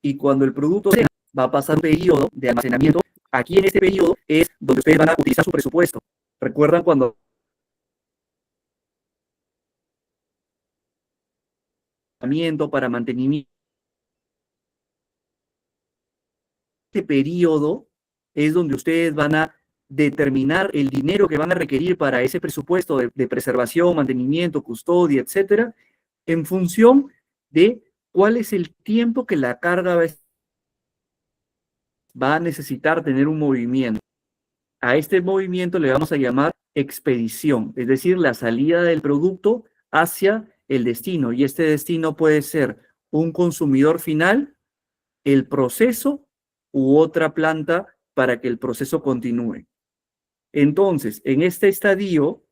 y cuando el producto va a pasar un periodo de almacenamiento, aquí en este periodo es donde ustedes van a utilizar su presupuesto. ¿Recuerdan cuando para mantenimiento? Este periodo es donde ustedes van a determinar el dinero que van a requerir para ese presupuesto de preservación, mantenimiento, custodia, etcétera, en función de cuál es el tiempo que la carga va a necesitar tener un movimiento. A este movimiento le vamos a llamar expedición, es decir, la salida del producto hacia el destino. Y este destino puede ser un consumidor final, el proceso u otra planta para que el proceso continúe. Entonces, en este estadio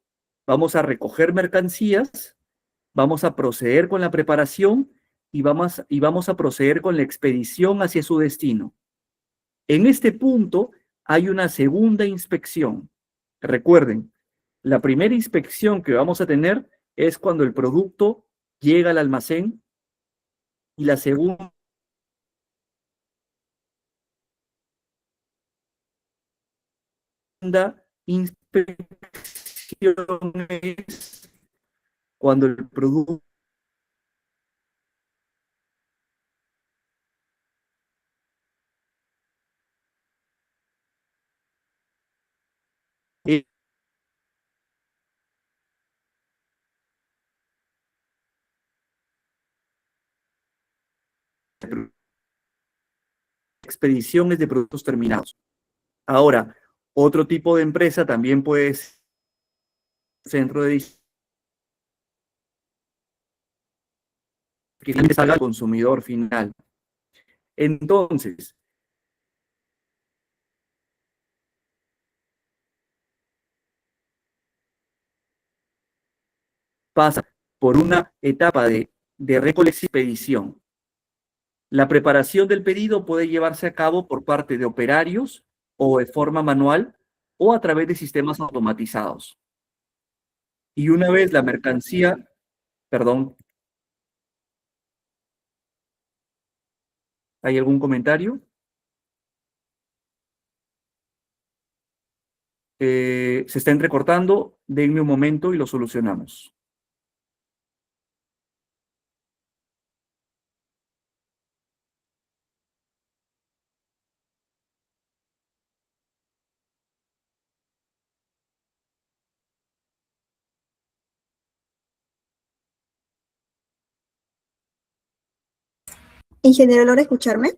vamos a recoger mercancías, vamos a proceder con la preparación y vamos a proceder con la expedición hacia su destino. En este punto hay una segunda inspección. Recuerden, la primera inspección que vamos a tener es cuando el producto llega al almacén y la segunda inspección es cuando el producto es expediciones de productos terminados. Ahora, otro tipo de empresa también puede ser centro de que salga al consumidor final. Entonces, pasa por una etapa de recolección y expedición. La preparación del pedido puede llevarse a cabo por parte de operarios o de forma manual o a través de sistemas automatizados. Y una vez la mercancía, perdón, ¿hay algún comentario? Se está entrecortando, denme un momento y lo solucionamos. Ingeniero, ¿logra escucharme?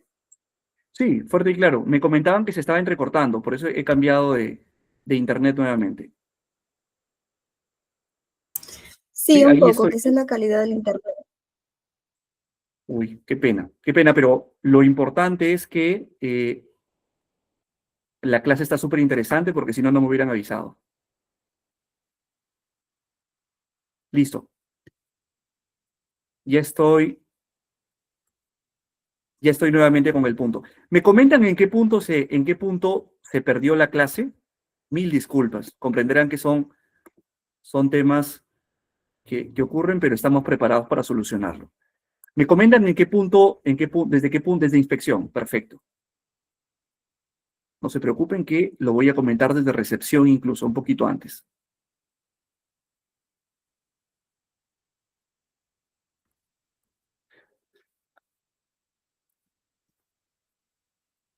Sí, fuerte y claro. Me comentaban que se estaba entrecortando, por eso he cambiado de internet nuevamente. Sí, Sí, un ahí poco, estoy. quizás la calidad del internet. Uy, qué pena, pero lo importante es que la clase está súper interesante porque si no, no me hubieran avisado. Listo. Ya estoy, ya estoy nuevamente con el punto. ¿Me comentan en qué punto se perdió la clase? Mil disculpas. Comprenderán que son temas que ocurren, pero estamos preparados para solucionarlo. ¿Me comentan desde qué punto, desde inspección? Perfecto. No se preocupen que lo voy a comentar desde recepción incluso un poquito antes.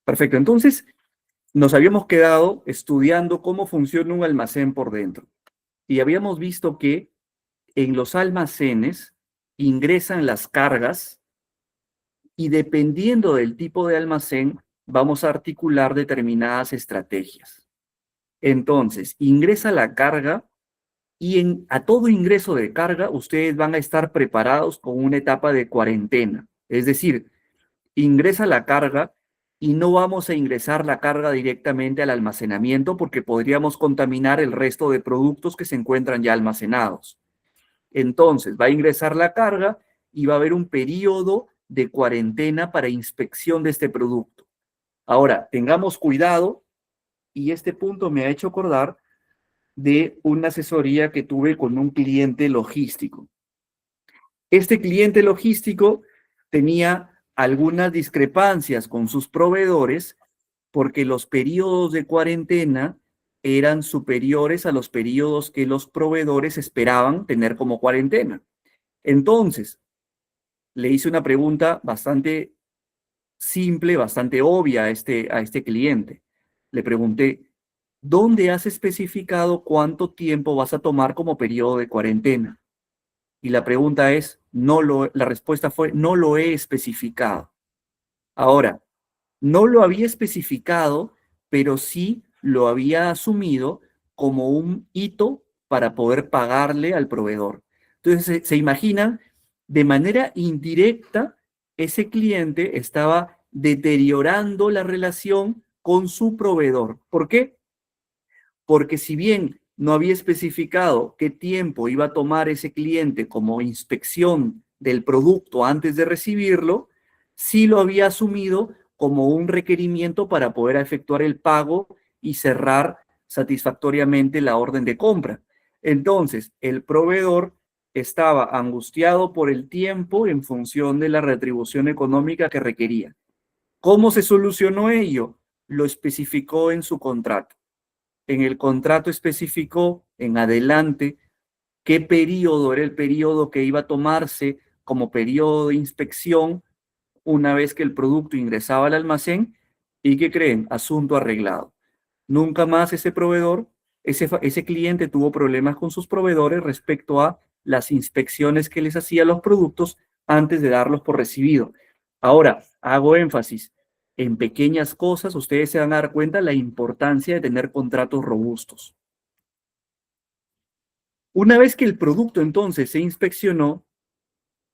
Perfecto. Entonces, nos habíamos quedado estudiando cómo funciona un almacén por dentro. Y habíamos visto que en los almacenes ingresan las cargas y dependiendo del tipo de almacén, vamos a articular determinadas estrategias. Entonces, ingresa la carga y a todo ingreso de carga, ustedes van a estar preparados con una etapa de cuarentena. Es decir, ingresa la carga y no vamos a ingresar la carga directamente al almacenamiento porque podríamos contaminar el resto de productos que se encuentran ya almacenados. Entonces, va a ingresar la carga y va a haber un periodo de cuarentena para inspección de este producto. Ahora, tengamos cuidado y este punto me ha hecho acordar de una asesoría que tuve con un cliente logístico. Este cliente logístico tenía algunas discrepancias con sus proveedores porque los periodos de cuarentena eran superiores a los periodos que los proveedores esperaban tener como cuarentena. Entonces, le hice una pregunta bastante simple, bastante obvia a este cliente. Le pregunté, ¿dónde has especificado cuánto tiempo vas a tomar como periodo de cuarentena? Y la pregunta es, la respuesta fue, no lo he especificado. Ahora, no lo había especificado, pero sí lo había asumido como un hito para poder pagarle al proveedor. Entonces, se imaginan, de manera indirecta, ese cliente estaba deteriorando la relación con su proveedor. ¿Por qué? Porque si bien no había especificado qué tiempo iba a tomar ese cliente como inspección del producto antes de recibirlo, sí lo había asumido como un requerimiento para poder efectuar el pago y cerrar satisfactoriamente la orden de compra. Entonces, el proveedor estaba angustiado por el tiempo en función de la retribución económica que requería. ¿Cómo se solucionó ello? Lo especificó en su contrato. En el contrato especificó en adelante qué periodo era el periodo que iba a tomarse como periodo de inspección una vez que el producto ingresaba al almacén y ¿qué creen? Asunto arreglado. Nunca más ese proveedor, ese cliente tuvo problemas con sus proveedores respecto a las inspecciones que les hacía los productos antes de darlos por recibido. Ahora, hago énfasis, en pequeñas cosas, ustedes se van a dar cuenta la importancia de tener contratos robustos. Una vez que el producto entonces se inspeccionó,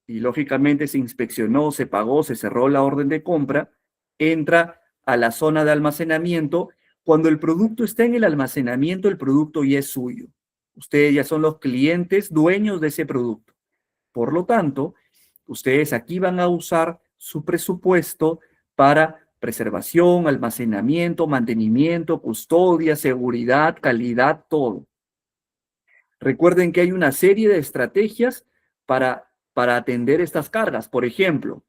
y lógicamente se inspeccionó, se pagó, se cerró la orden de compra, entra a la zona de almacenamiento. Cuando el producto está en el almacenamiento, el producto ya es suyo. Ustedes ya son los clientes dueños de ese producto. Por lo tanto, ustedes aquí van a usar su presupuesto para preservación, almacenamiento, mantenimiento, custodia, seguridad, calidad, todo. Recuerden que hay una serie de estrategias para atender estas cargas. Por ejemplo,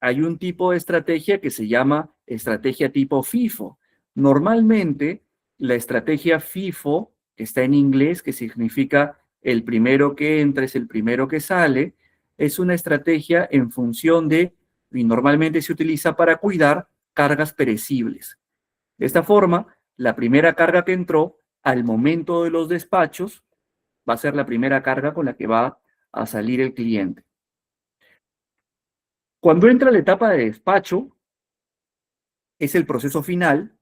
hay un tipo de estrategia que se llama estrategia tipo FIFO. Normalmente, la estrategia FIFO, que está en inglés, que significa el primero que entra es el primero que sale, es una estrategia en función de, y normalmente se utiliza para cuidar cargas perecibles. De esta forma, la primera carga que entró al momento de los despachos va a ser la primera carga con la que va a salir el cliente. Cuando entra la etapa de despacho, es el proceso final,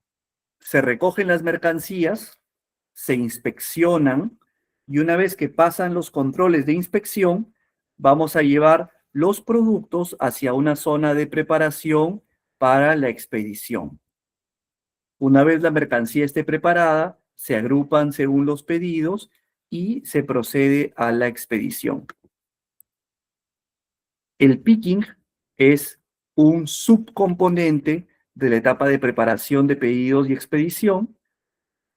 se recogen las mercancías, se inspeccionan y una vez que pasan los controles de inspección, vamos a llevar los productos hacia una zona de preparación para la expedición. Una vez la mercancía esté preparada, se agrupan según los pedidos y se procede a la expedición. El picking es un subcomponente de la etapa de preparación de pedidos y expedición.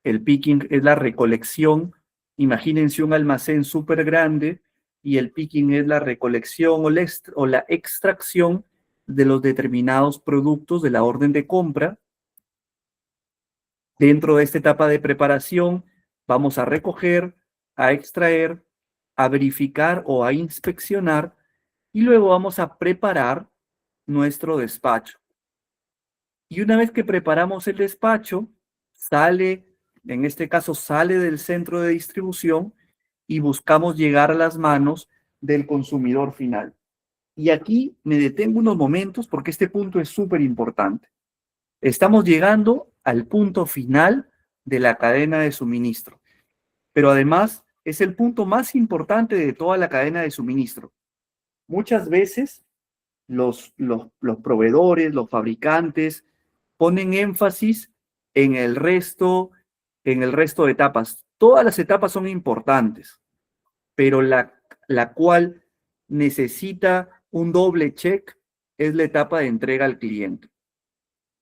El picking es la recolección. Imagínense un almacén súper grande y el picking es la recolección o la extracción de los determinados productos de la orden de compra. Dentro de esta etapa de preparación vamos a recoger, a extraer, a verificar o a inspeccionar y luego vamos a preparar nuestro despacho. Y una vez que preparamos el despacho, en este caso sale del centro de distribución y buscamos llegar a las manos del consumidor final. Y aquí me detengo unos momentos porque este punto es súper importante. Estamos llegando al punto final de la cadena de suministro, pero además es el punto más importante de toda la cadena de suministro. Muchas veces los proveedores, los fabricantes, ponen énfasis en el resto de etapas. Todas las etapas son importantes, pero la cual necesita un doble check es la etapa de entrega al cliente.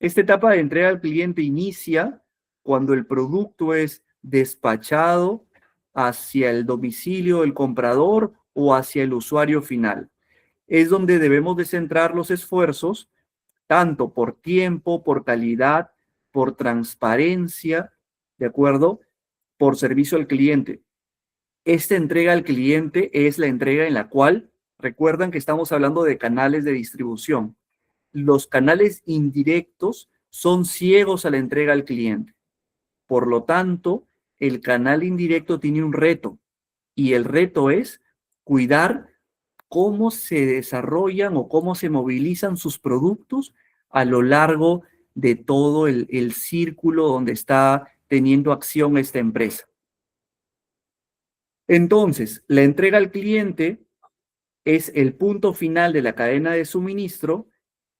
Esta etapa de entrega al cliente inicia cuando el producto es despachado hacia el domicilio del comprador o hacia el usuario final. Es donde debemos de centrar los esfuerzos, tanto por tiempo, por calidad, por transparencia, ¿de acuerdo? Por servicio al cliente. Esta entrega al cliente es la entrega en la cual, recuerdan que estamos hablando de canales de distribución. Los canales indirectos son ciegos a la entrega al cliente. Por lo tanto, el canal indirecto tiene un reto y el reto es cuidar cómo se desarrollan o cómo se movilizan sus productos a lo largo de todo el círculo donde está teniendo acción esta empresa. Entonces, la entrega al cliente es el punto final de la cadena de suministro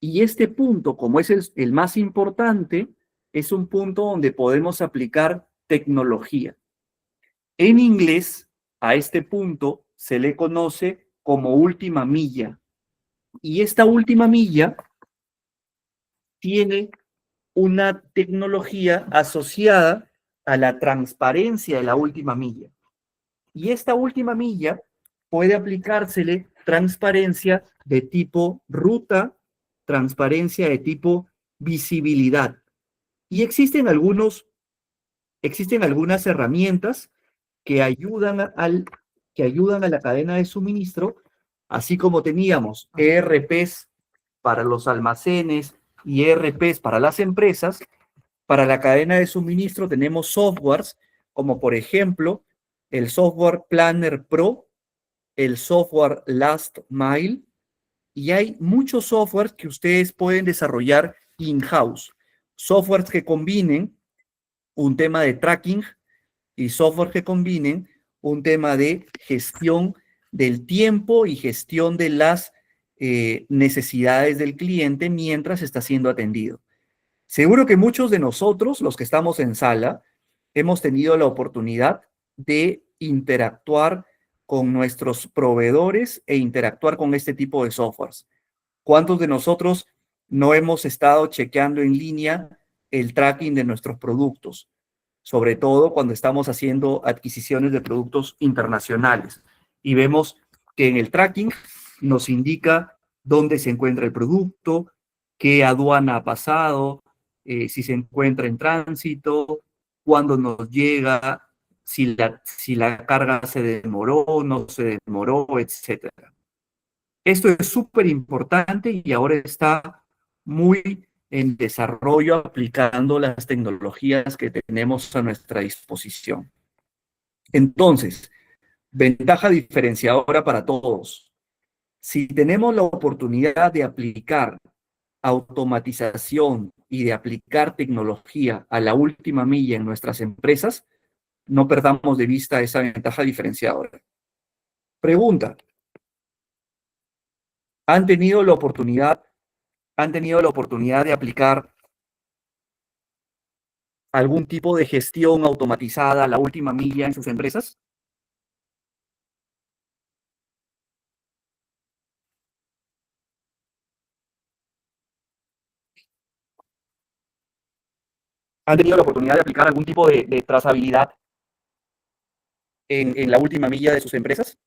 y este punto, como es el más importante, es un punto donde podemos aplicar tecnología. En inglés, a este punto se le conoce como última milla. Y esta última milla tiene una tecnología asociada a la transparencia de la última milla. Y esta última milla puede aplicársele transparencia de tipo ruta, transparencia de tipo visibilidad. Y existen algunas herramientas que ayudan a la cadena de suministro, así como teníamos ERPs para los almacenes y ERPs para las empresas. Para la cadena de suministro tenemos softwares como por ejemplo el software Planner Pro, el software Last Mile, y hay muchos softwares que ustedes pueden desarrollar in-house. Softwares que combinen un tema de tracking y software que combinen un tema de gestión del tiempo y gestión de las necesidades del cliente mientras está siendo atendido. Seguro que muchos de nosotros, los que estamos en sala, hemos tenido la oportunidad de interactuar con nuestros proveedores e interactuar con este tipo de softwares. ¿Cuántos de nosotros no hemos estado chequeando en línea el tracking de nuestros productos? Sobre todo cuando estamos haciendo adquisiciones de productos internacionales y vemos que en el tracking nos indica dónde se encuentra el producto, qué aduana ha pasado, si se encuentra en tránsito, cuándo nos llega, si la carga se demoró, no se demoró, etcétera. Esto es súper importante y ahora está muy en desarrollo aplicando las tecnologías que tenemos a nuestra disposición. Entonces, ventaja diferenciadora para todos. Si tenemos la oportunidad de aplicar automatización y de aplicar tecnología a la última milla en nuestras empresas, no perdamos de vista esa ventaja diferenciadora. Pregunta, ¿han tenido la oportunidad de aplicar algún tipo de gestión automatizada a la última milla en sus empresas? ¿Han tenido la oportunidad de aplicar algún tipo de trazabilidad en la última milla de sus empresas?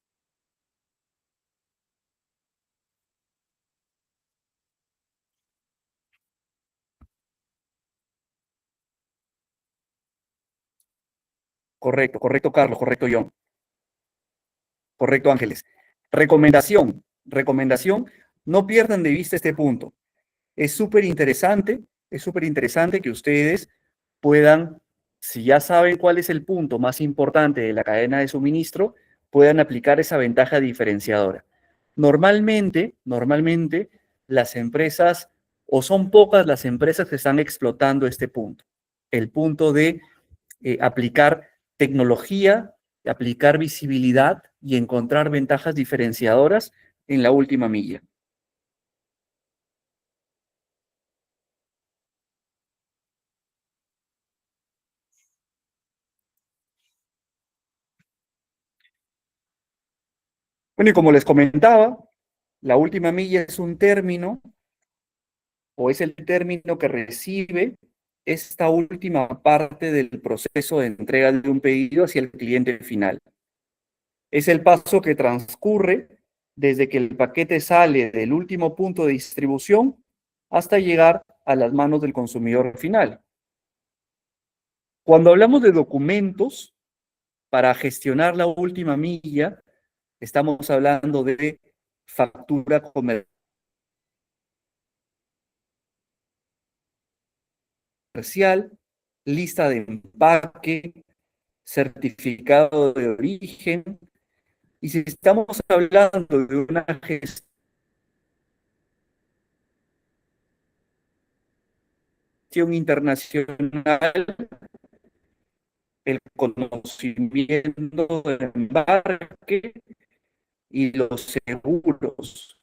Correcto, correcto, Carlos, correcto, John. Correcto, Ángeles. Recomendación, no pierdan de vista este punto. Es súper interesante que ustedes puedan, si ya saben cuál es el punto más importante de la cadena de suministro, puedan aplicar esa ventaja diferenciadora. Normalmente, las empresas, o son pocas las empresas que están explotando este punto, el punto de aplicar tecnología, aplicar visibilidad y encontrar ventajas diferenciadoras en la última milla. Bueno, y como les comentaba, la última milla es un término o es el término que recibe esta última parte del proceso de entrega de un pedido hacia el cliente final. Es el paso que transcurre desde que el paquete sale del último punto de distribución hasta llegar a las manos del consumidor final. Cuando hablamos de documentos para gestionar la última milla, estamos hablando de factura comercial, lista de empaque, certificado de origen. Y si estamos hablando de una gestión internacional, el conocimiento del embarque y los seguros.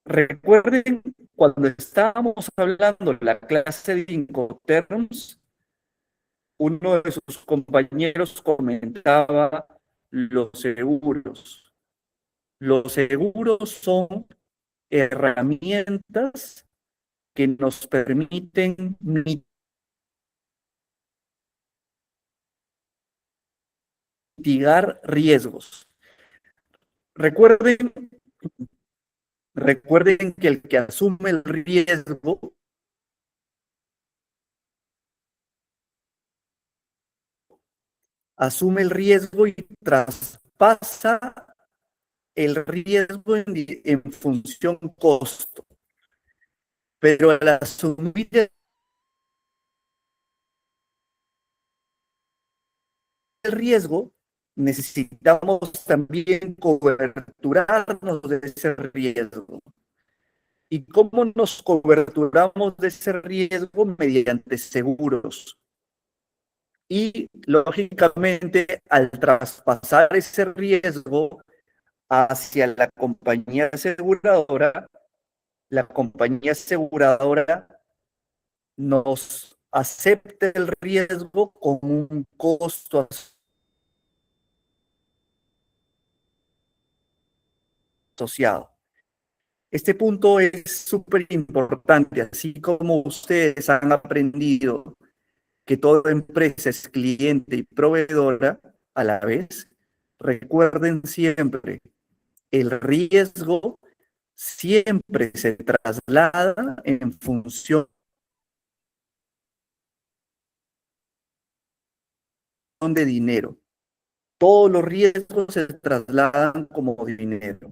Recuerden cuando estábamos hablando de la clase de Incoterms, uno de sus compañeros comentaba los seguros. Los seguros son herramientas que nos permiten mitigar riesgos. Recuerden, recuerden que el que asume el riesgo y traspasa el riesgo en función costo. Pero al asumir el riesgo, necesitamos también coberturarnos de ese riesgo. ¿Y cómo nos coberturamos de ese riesgo? Mediante seguros. Y, lógicamente, al traspasar ese riesgo hacia la compañía aseguradora nos acepta el riesgo con un costo asociado. Este punto es súper importante, así como ustedes han aprendido que toda empresa es cliente y proveedora a la vez. Recuerden siempre, el riesgo siempre se traslada en función de dinero. Todos los riesgos se trasladan como dinero.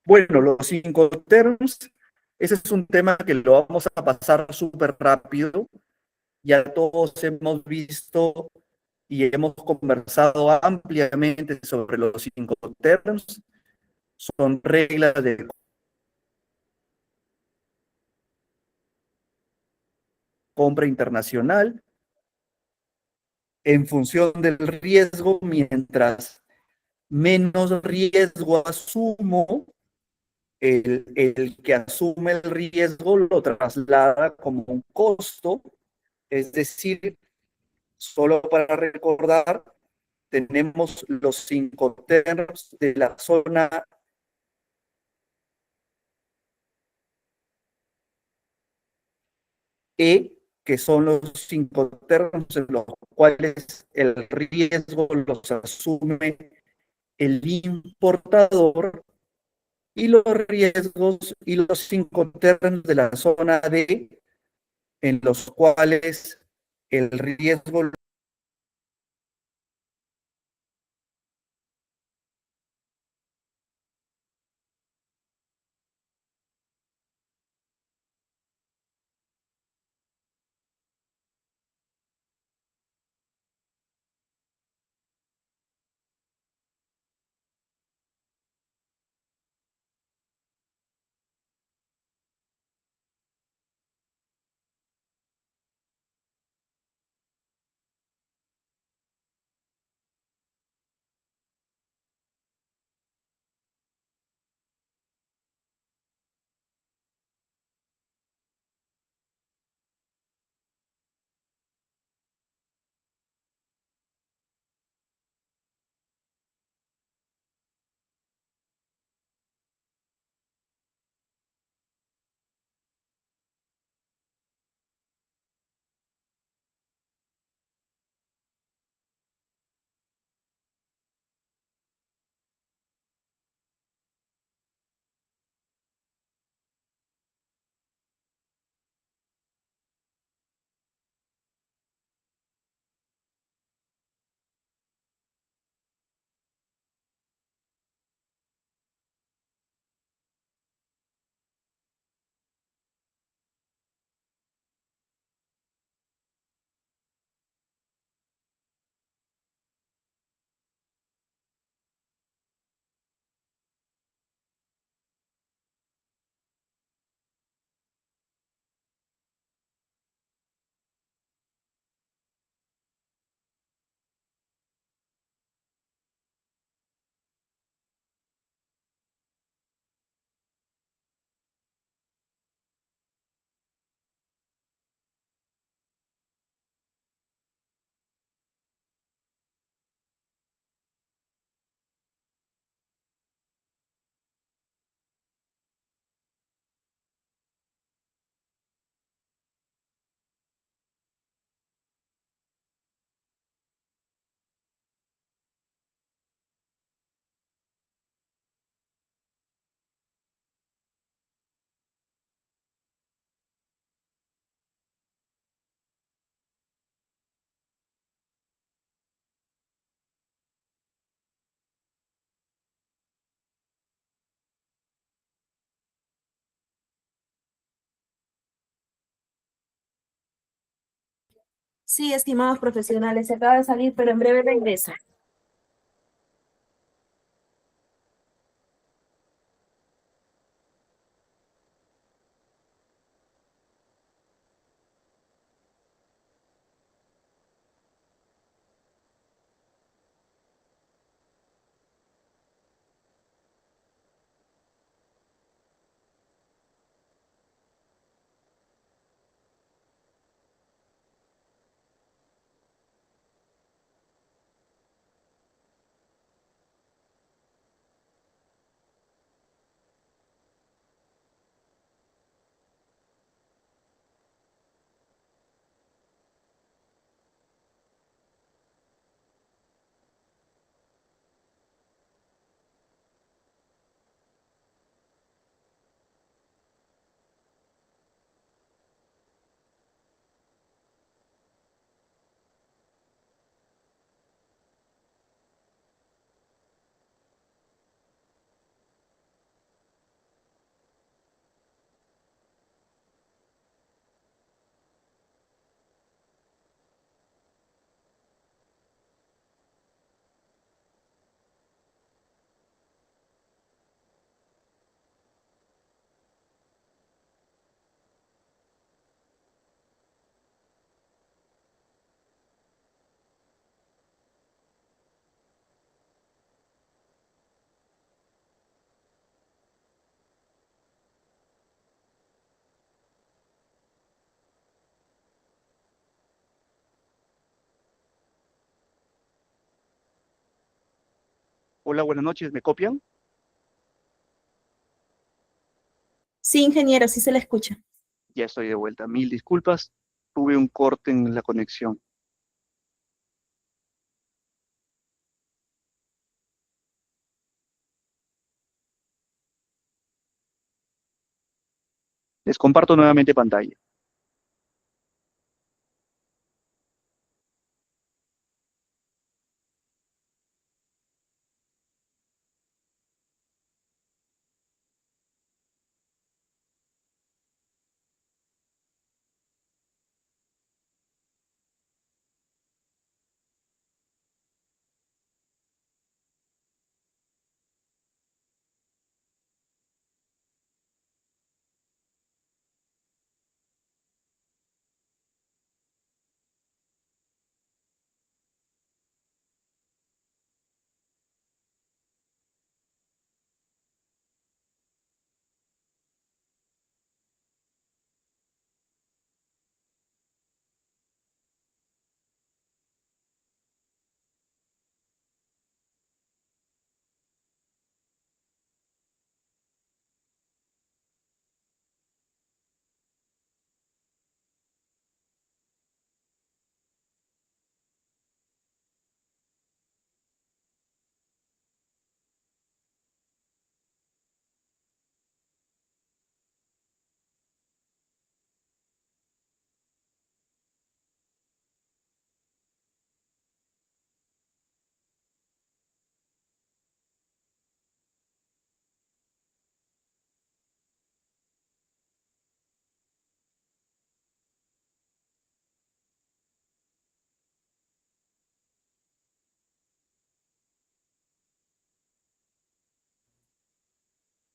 Bueno, los cinco terms, ese es un tema que lo vamos a pasar súper rápido. Ya todos hemos visto y hemos conversado ampliamente sobre los cinco terms. Son reglas de compra internacional en función del riesgo. Mientras menos riesgo asumo, el que asume el riesgo lo traslada como un costo. Es decir, solo para recordar, tenemos los cinco terms de la zona E, que son los cinco terms en los cuales el riesgo los asume el importador, y los riesgos y los cinco terms de la zona D, en los cuales el riesgo Sí, estimados profesionales, se acaba de salir, pero en breve regresa. Hola, buenas noches, ¿me copian? Sí, ingeniero, sí se le escucha. Ya estoy de vuelta. Mil disculpas, tuve un corte en la conexión. Les comparto nuevamente pantalla.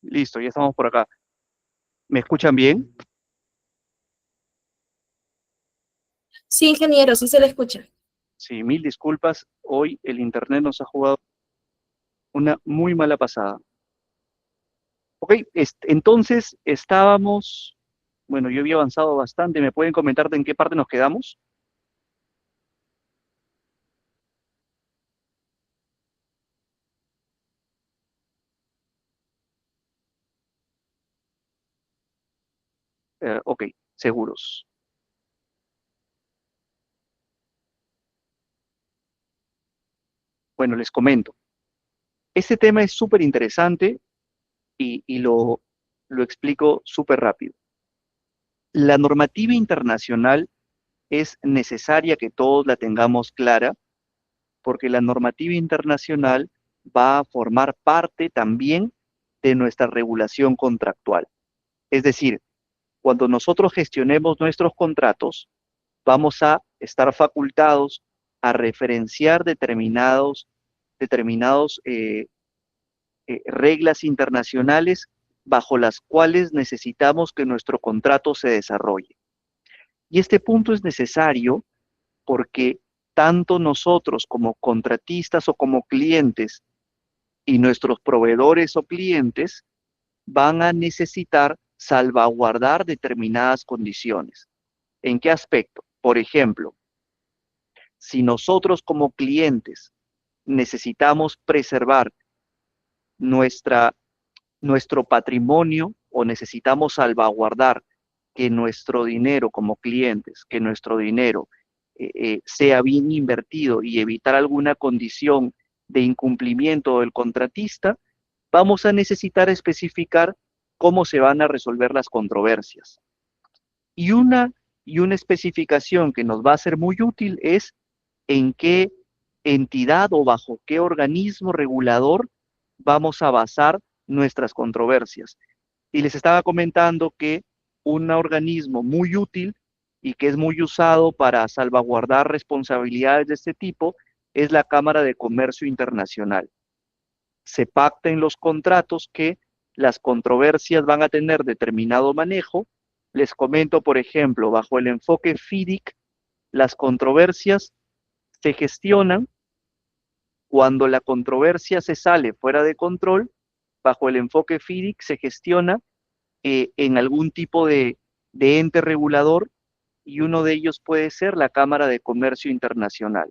Listo, ya estamos por acá. ¿Me escuchan bien? Sí, ingeniero, sí se le escucha. Sí, mil disculpas. Hoy el internet nos ha jugado una muy mala pasada. Ok, entonces estábamos, bueno, yo había avanzado bastante. ¿Me pueden comentar de en qué parte nos quedamos? Ok, seguros. Bueno, les comento. Este tema es súper interesante y lo explico súper rápido. La normativa internacional es necesaria que todos la tengamos clara porque la normativa internacional va a formar parte también de nuestra regulación contractual. Es decir, cuando nosotros gestionemos nuestros contratos, vamos a estar facultados a referenciar determinados reglas internacionales bajo las cuales necesitamos que nuestro contrato se desarrolle. Y este punto es necesario porque tanto nosotros como contratistas o como clientes y nuestros proveedores o clientes van a necesitar salvaguardar determinadas condiciones. ¿En qué aspecto? Por ejemplo, si nosotros como clientes necesitamos preservar nuestra, nuestro patrimonio o necesitamos salvaguardar que nuestro dinero como clientes, que nuestro dinero sea bien invertido y evitar alguna condición de incumplimiento del contratista, vamos a necesitar especificar cómo se van a resolver las controversias. Y una especificación que nos va a ser muy útil es en qué entidad o bajo qué organismo regulador vamos a basar nuestras controversias. Y les estaba comentando que un organismo muy útil y que es muy usado para salvaguardar responsabilidades de este tipo es la Cámara de Comercio Internacional. Se pacta en los contratos que las controversias van a tener determinado manejo. Les comento, por ejemplo, bajo el enfoque FIDIC, las controversias se gestionan cuando la controversia se sale fuera de control. Bajo el enfoque FIDIC se gestiona en algún tipo de ente regulador y uno de ellos puede ser la Cámara de Comercio Internacional.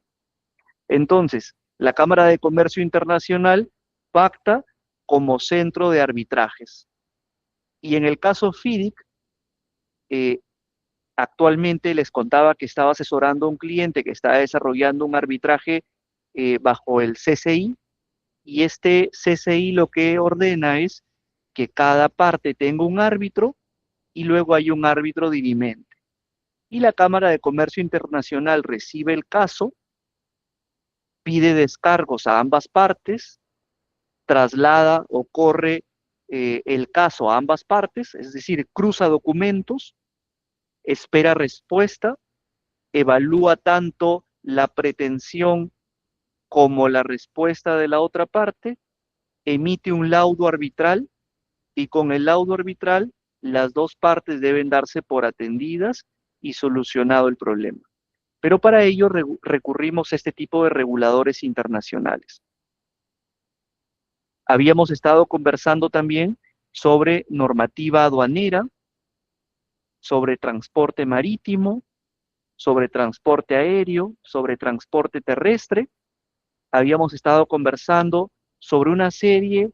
Entonces, la Cámara de Comercio Internacional Supacta como centro de arbitrajes. Y en el caso FIDIC, actualmente les contaba que estaba asesorando a un cliente que está desarrollando un arbitraje bajo el CCI, y este CCI lo que ordena es que cada parte tenga un árbitro y luego hay un árbitro dirimente. Y la Cámara de Comercio Internacional recibe el caso, pide descargos a ambas partes, traslada o corre el caso a ambas partes, es decir, cruza documentos, espera respuesta, evalúa tanto la pretensión como la respuesta de la otra parte, emite un laudo arbitral, y con el laudo arbitral las dos partes deben darse por atendidas y solucionado el problema. Pero para ello recurrimos a este tipo de reguladores internacionales. Habíamos estado conversando también sobre normativa aduanera, sobre transporte marítimo, sobre transporte aéreo, sobre transporte terrestre. Habíamos estado conversando sobre una serie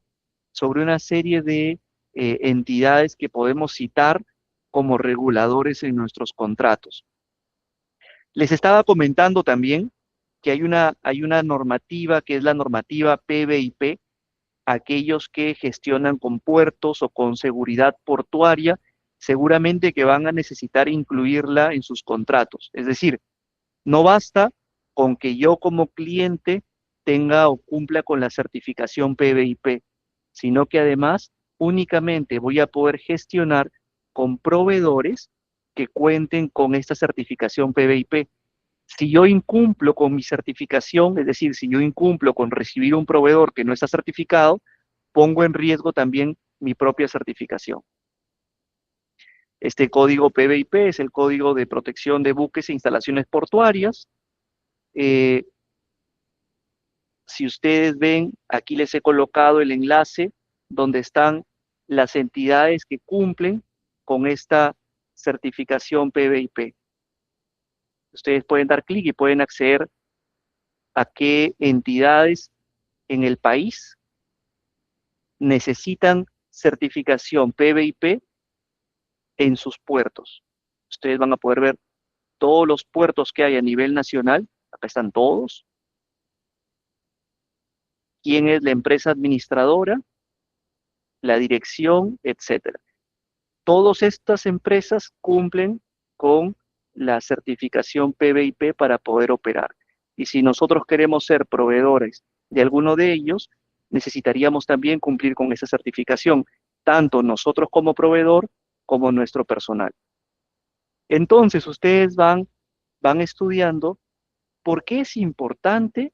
de entidades que podemos citar como reguladores en nuestros contratos. Les estaba comentando también que hay una normativa que es la normativa PBIP, aquellos que gestionan con puertos o con seguridad portuaria, seguramente que van a necesitar incluirla en sus contratos. Es decir, no basta con que yo como cliente tenga o cumpla con la certificación PBIP, sino que además únicamente voy a poder gestionar con proveedores que cuenten con esta certificación PBIP. Si yo incumplo con mi certificación, es decir, si yo incumplo con recibir un proveedor que no está certificado, pongo en riesgo también mi propia certificación. Este código PBIP es el Código de Protección de Buques e Instalaciones Portuarias. Si ustedes ven, aquí les he colocado el enlace donde están las entidades que cumplen con esta certificación PBIP. Ustedes pueden dar clic y pueden acceder a qué entidades en el país necesitan certificación PBIP en sus puertos. Ustedes van a poder ver todos los puertos que hay a nivel nacional. Acá están todos. Quién es la empresa administradora, la dirección, etcétera. Todas estas empresas cumplen con la certificación PBIP para poder operar. Y si nosotros queremos ser proveedores de alguno de ellos, necesitaríamos también cumplir con esa certificación, tanto nosotros como proveedor como nuestro personal. Entonces, ustedes van estudiando por qué es importante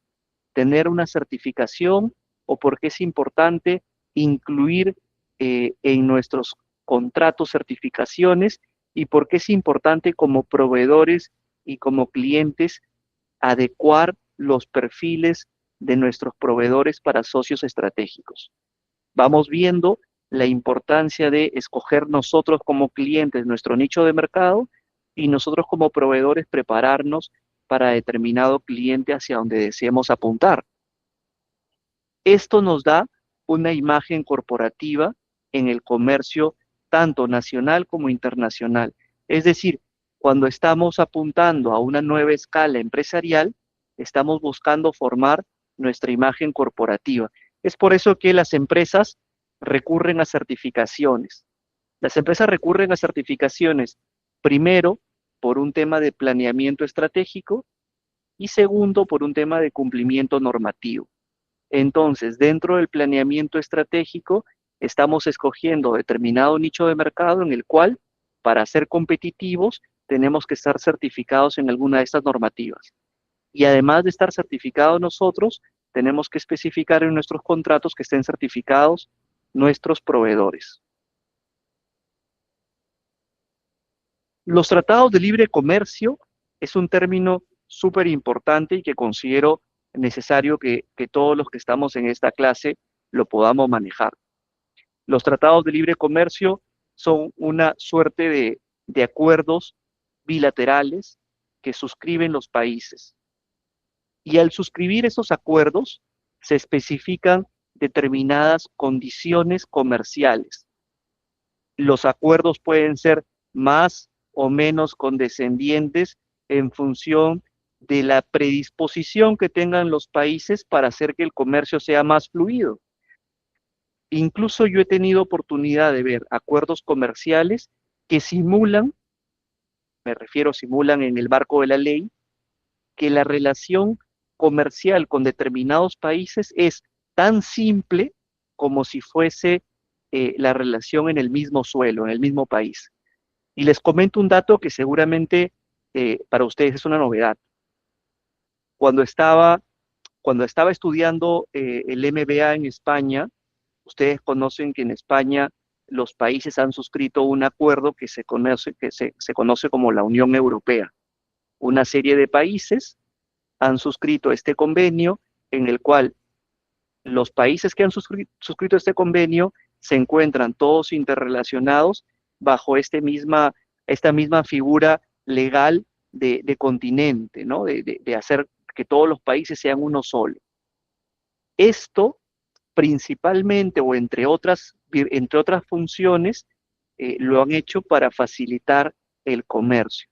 tener una certificación o por qué es importante incluir en nuestros contratos certificaciones, y por qué es importante como proveedores y como clientes adecuar los perfiles de nuestros proveedores para socios estratégicos. Vamos viendo la importancia de escoger nosotros como clientes nuestro nicho de mercado y nosotros como proveedores prepararnos para determinado cliente hacia donde deseemos apuntar. Esto nos da una imagen corporativa en el comercio tanto nacional como internacional. Es decir, cuando estamos apuntando a una nueva escala empresarial, estamos buscando formar nuestra imagen corporativa. Es por eso que las empresas recurren a certificaciones. Las empresas recurren a certificaciones, primero, por un tema de planeamiento estratégico y segundo, por un tema de cumplimiento normativo. Entonces, dentro del planeamiento estratégico, estamos escogiendo determinado nicho de mercado en el cual, para ser competitivos, tenemos que estar certificados en alguna de estas normativas. Y además de estar certificados nosotros, tenemos que especificar en nuestros contratos que estén certificados nuestros proveedores. Los tratados de libre comercio es un término súper importante y que considero necesario que todos los que estamos en esta clase lo podamos manejar. Los tratados de libre comercio son una suerte de acuerdos bilaterales que suscriben los países. Y al suscribir esos acuerdos, se especifican determinadas condiciones comerciales. Los acuerdos pueden ser más o menos condescendientes en función de la predisposición que tengan los países para hacer que el comercio sea más fluido. Incluso yo he tenido oportunidad de ver acuerdos comerciales que simulan, me refiero simulan en el marco de la ley, que la relación comercial con determinados países es tan simple como si fuese la relación en el mismo suelo, en el mismo país. Y les comento un dato que seguramente para ustedes es una novedad. Cuando estaba, cuando estaba estudiando el MBA en España, ustedes conocen que en España los países han suscrito un acuerdo que se conoce como la Unión Europea. Una serie de países han suscrito este convenio en el cual los países que han suscrito este convenio se encuentran todos interrelacionados bajo esta misma figura legal de continente, ¿no? De hacer que todos los países sean uno solo. Esto principalmente o entre otras funciones lo han hecho para facilitar el comercio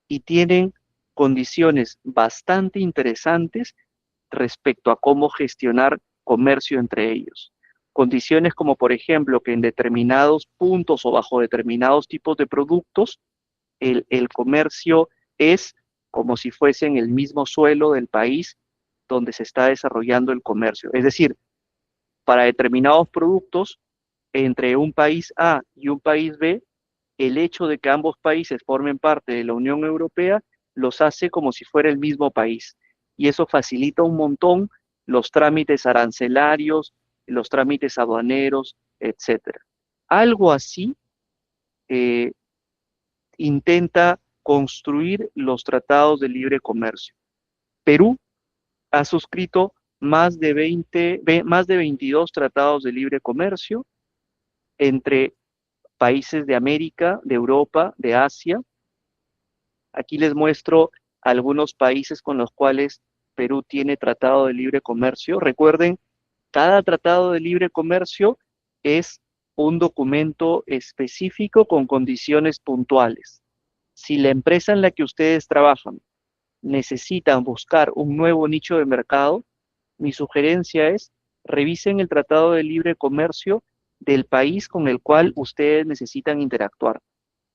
y tienen condiciones bastante interesantes respecto a cómo gestionar comercio entre ellos. Condiciones como, por ejemplo, que en determinados puntos o bajo determinados tipos de productos, el comercio es como si fuese en el mismo suelo del país donde se está desarrollando el comercio. Es decir, para determinados productos, entre un país A y un país B, el hecho de que ambos países formen parte de la Unión Europea los hace como si fuera el mismo país. Y eso facilita un montón los trámites arancelarios, los trámites aduaneros, etcétera. Algo así eh, intenta construir los tratados de libre comercio. Perú ha suscrito más de 22 tratados de libre comercio entre países de América, de Europa, de Asia. Aquí les muestro algunos países con los cuales Perú tiene tratado de libre comercio. Recuerden, cada tratado de libre comercio es un documento específico con condiciones puntuales. Si la empresa en la que ustedes trabajan necesitan buscar un nuevo nicho de mercado, mi sugerencia es revisen el tratado de libre comercio del país con el cual ustedes necesitan interactuar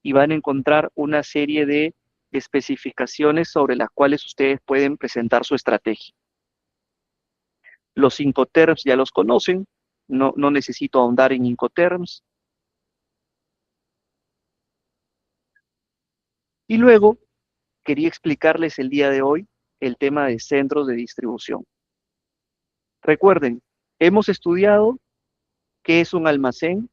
y van a encontrar una serie de especificaciones sobre las cuales ustedes pueden presentar su estrategia. Los Incoterms ya los conocen, no necesito ahondar en Incoterms. Y luego quería explicarles el día de hoy el tema de centros de distribución. Recuerden, hemos estudiado qué es un almacén,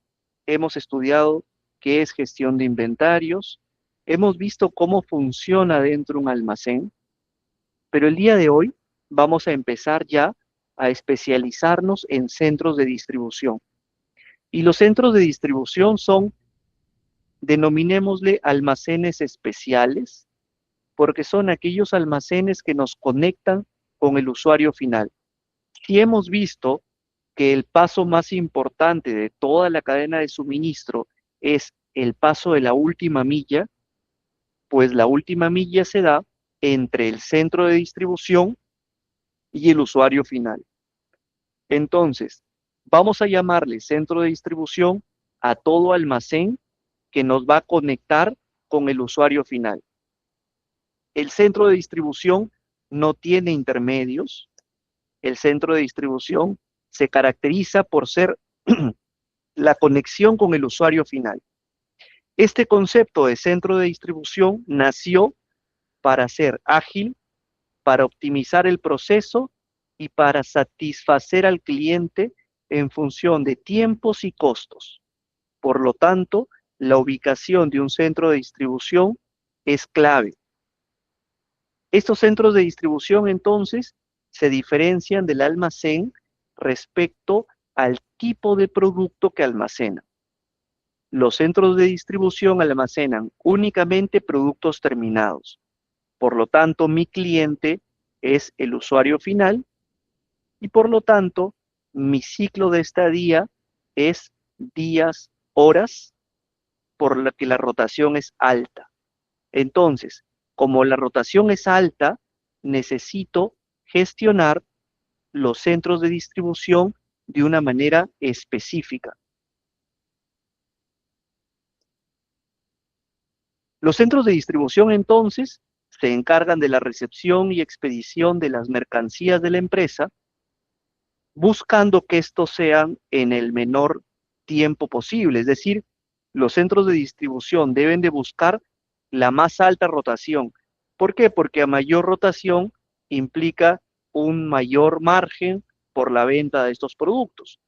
hemos estudiado qué es gestión de inventarios, hemos visto cómo funciona dentro un almacén, pero el día de hoy vamos a empezar ya a especializarnos en centros de distribución. Y los centros de distribución son, denominémosle almacenes especiales, porque son aquellos almacenes que nos conectan con el usuario final. Si hemos visto que el paso más importante de toda la cadena de suministro es el paso de la última milla, pues la última milla se da entre el centro de distribución y el usuario final. Entonces, vamos a llamarle centro de distribución a todo almacén que nos va a conectar con el usuario final. El centro de distribución no tiene intermedios. El centro de distribución se caracteriza por ser la conexión con el usuario final. Este concepto de centro de distribución nació para ser ágil, para optimizar el proceso y para satisfacer al cliente en función de tiempos y costos. Por lo tanto, la ubicación de un centro de distribución es clave. Estos centros de distribución, entonces, se diferencian del almacén respecto al tipo de producto que almacena. Los centros de distribución almacenan únicamente productos terminados. Por lo tanto, mi cliente es el usuario final y por lo tanto, mi ciclo de estadía es días, horas, por lo que la rotación es alta. Entonces, como la rotación es alta, necesito gestionar los centros de distribución de una manera específica. Los centros de distribución, entonces, se encargan de la recepción y expedición de las mercancías de la empresa, buscando que estos sean en el menor tiempo posible. Es decir, los centros de distribución deben de buscar la más alta rotación. ¿Por qué? Porque a mayor rotación implica un mayor margen por la venta de estos productos.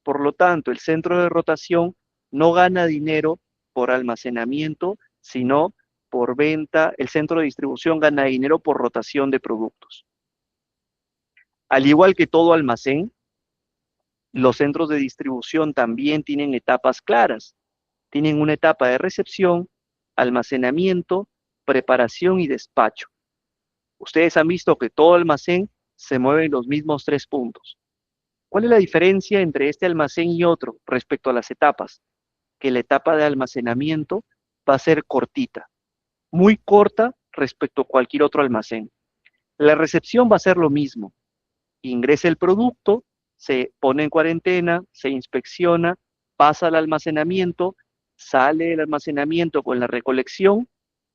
Por lo tanto, el centro de rotación no gana dinero por almacenamiento, sino por venta. El centro de distribución gana dinero por rotación de productos. Al igual que todo almacén, los centros de distribución también tienen etapas claras. Tienen una etapa de recepción, almacenamiento, preparación y despacho. Ustedes han visto que todo almacén se mueve en los mismos 3 puntos. ¿Cuál es la diferencia entre este almacén y otro respecto a las etapas? Que la etapa de almacenamiento va a ser cortita, muy corta respecto a cualquier otro almacén. La recepción va a ser lo mismo. Ingresa el producto, se pone en cuarentena, se inspecciona, pasa al almacenamiento, sale del almacenamiento con la recolección,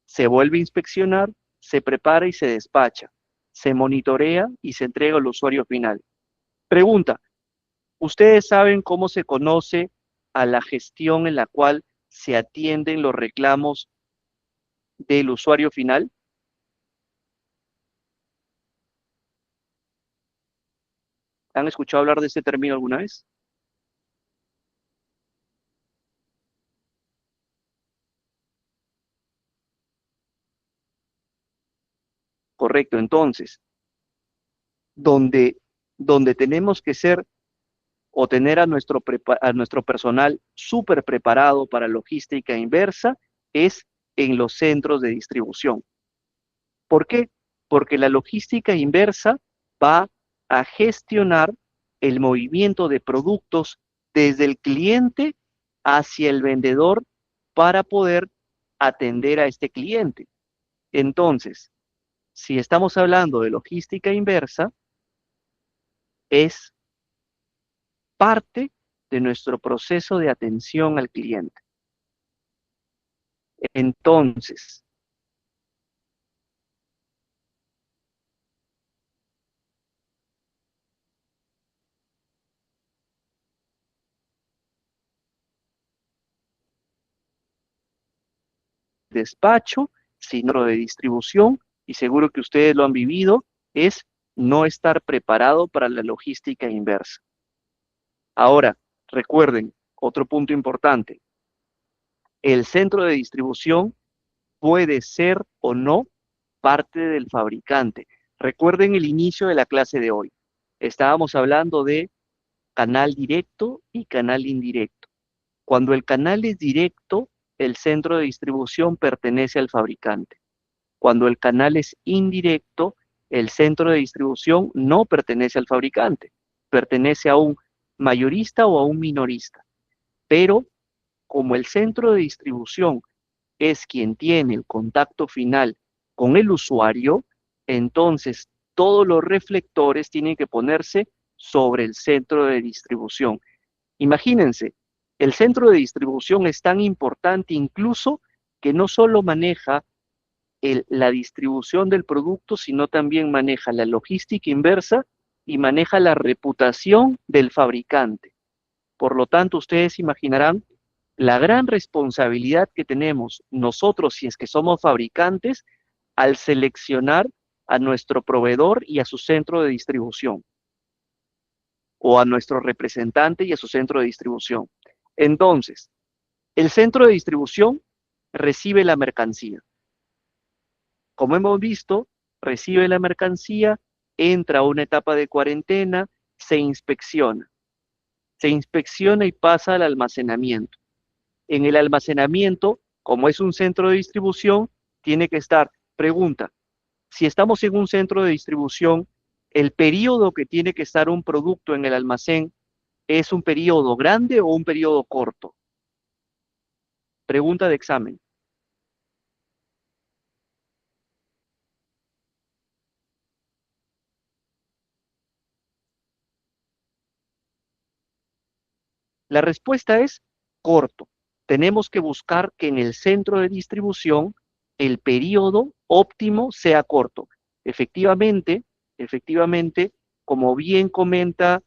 se vuelve a inspeccionar, se prepara y se despacha, se monitorea y se entrega al usuario final. Pregunta, ¿ustedes saben cómo se conoce a la gestión en la cual se atienden los reclamos del usuario final? ¿Han escuchado hablar de este término alguna vez? Correcto, entonces, donde, donde tenemos que ser o tener a nuestro personal súper preparado para logística inversa es en los centros de distribución. ¿Por qué? Porque la logística inversa va a gestionar el movimiento de productos desde el cliente hacia el vendedor para poder atender a este cliente. Entonces, si estamos hablando de logística inversa, es parte de nuestro proceso de atención al cliente. Entonces, despacho, sino de distribución, y seguro que ustedes lo han vivido, es no estar preparado para la logística inversa. Ahora, recuerden, otro punto importante, el centro de distribución puede ser o no parte del fabricante. Recuerden el inicio de la clase de hoy. Estábamos hablando de canal directo y canal indirecto. Cuando el canal es directo, el centro de distribución pertenece al fabricante. Cuando el canal es indirecto, el centro de distribución no pertenece al fabricante, pertenece a un mayorista o a un minorista. Pero como el centro de distribución es quien tiene el contacto final con el usuario, entonces todos los reflectores tienen que ponerse sobre el centro de distribución. Imagínense, el centro de distribución es tan importante incluso que no solo maneja la distribución del producto, sino también maneja la logística inversa y maneja la reputación del fabricante. Por lo tanto, ustedes imaginarán la gran responsabilidad que tenemos nosotros, si es que somos fabricantes, al seleccionar a nuestro proveedor y a su centro de distribución, o a nuestro representante y a su centro de distribución. Entonces, el centro de distribución recibe la mercancía. Como hemos visto, recibe la mercancía, entra a una etapa de cuarentena, se inspecciona. Se inspecciona y pasa al almacenamiento. En el almacenamiento, como es un centro de distribución, tiene que estar, pregunta, si estamos en un centro de distribución, ¿El periodo que tiene que estar un producto en el almacén es un periodo grande o un periodo corto? Pregunta de examen. La respuesta es corto. Tenemos que buscar que en el centro de distribución el periodo óptimo sea corto. Efectivamente, efectivamente, como bien comenta,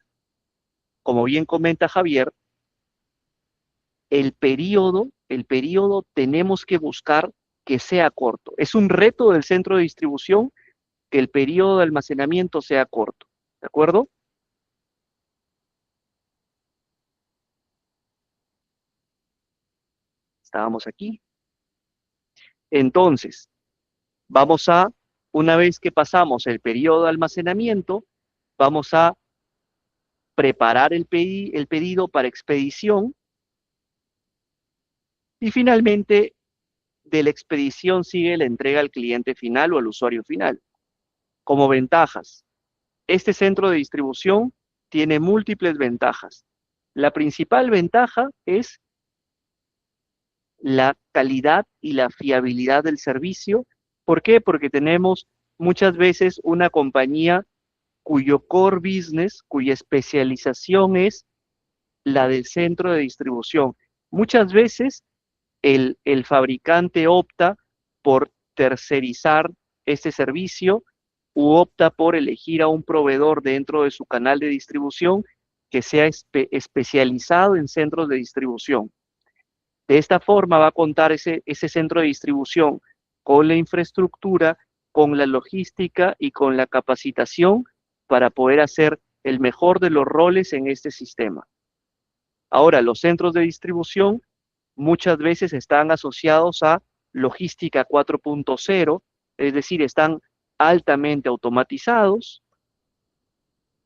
como bien comenta Javier, el periodo tenemos que buscar que sea corto. Es un reto del centro de distribución que el periodo de almacenamiento sea corto. ¿De acuerdo? Estábamos aquí. Entonces, vamos a, una vez que pasamos el periodo de almacenamiento, vamos a preparar el pedido para expedición y finalmente de la expedición sigue la entrega al cliente final o al usuario final. Como ventajas, este centro de distribución tiene múltiples ventajas. La principal ventaja es la calidad y la fiabilidad del servicio. ¿Por qué? Porque tenemos muchas veces una compañía cuyo core business, cuya especialización es la del centro de distribución. Muchas veces el fabricante opta por tercerizar este servicio u opta por elegir a un proveedor dentro de su canal de distribución que sea especializado en centros de distribución. De esta forma va a contar ese centro de distribución con la infraestructura, con la logística y con la capacitación para poder hacer el mejor de los roles en este sistema. Ahora, los centros de distribución muchas veces están asociados a logística 4.0, es decir, están altamente automatizados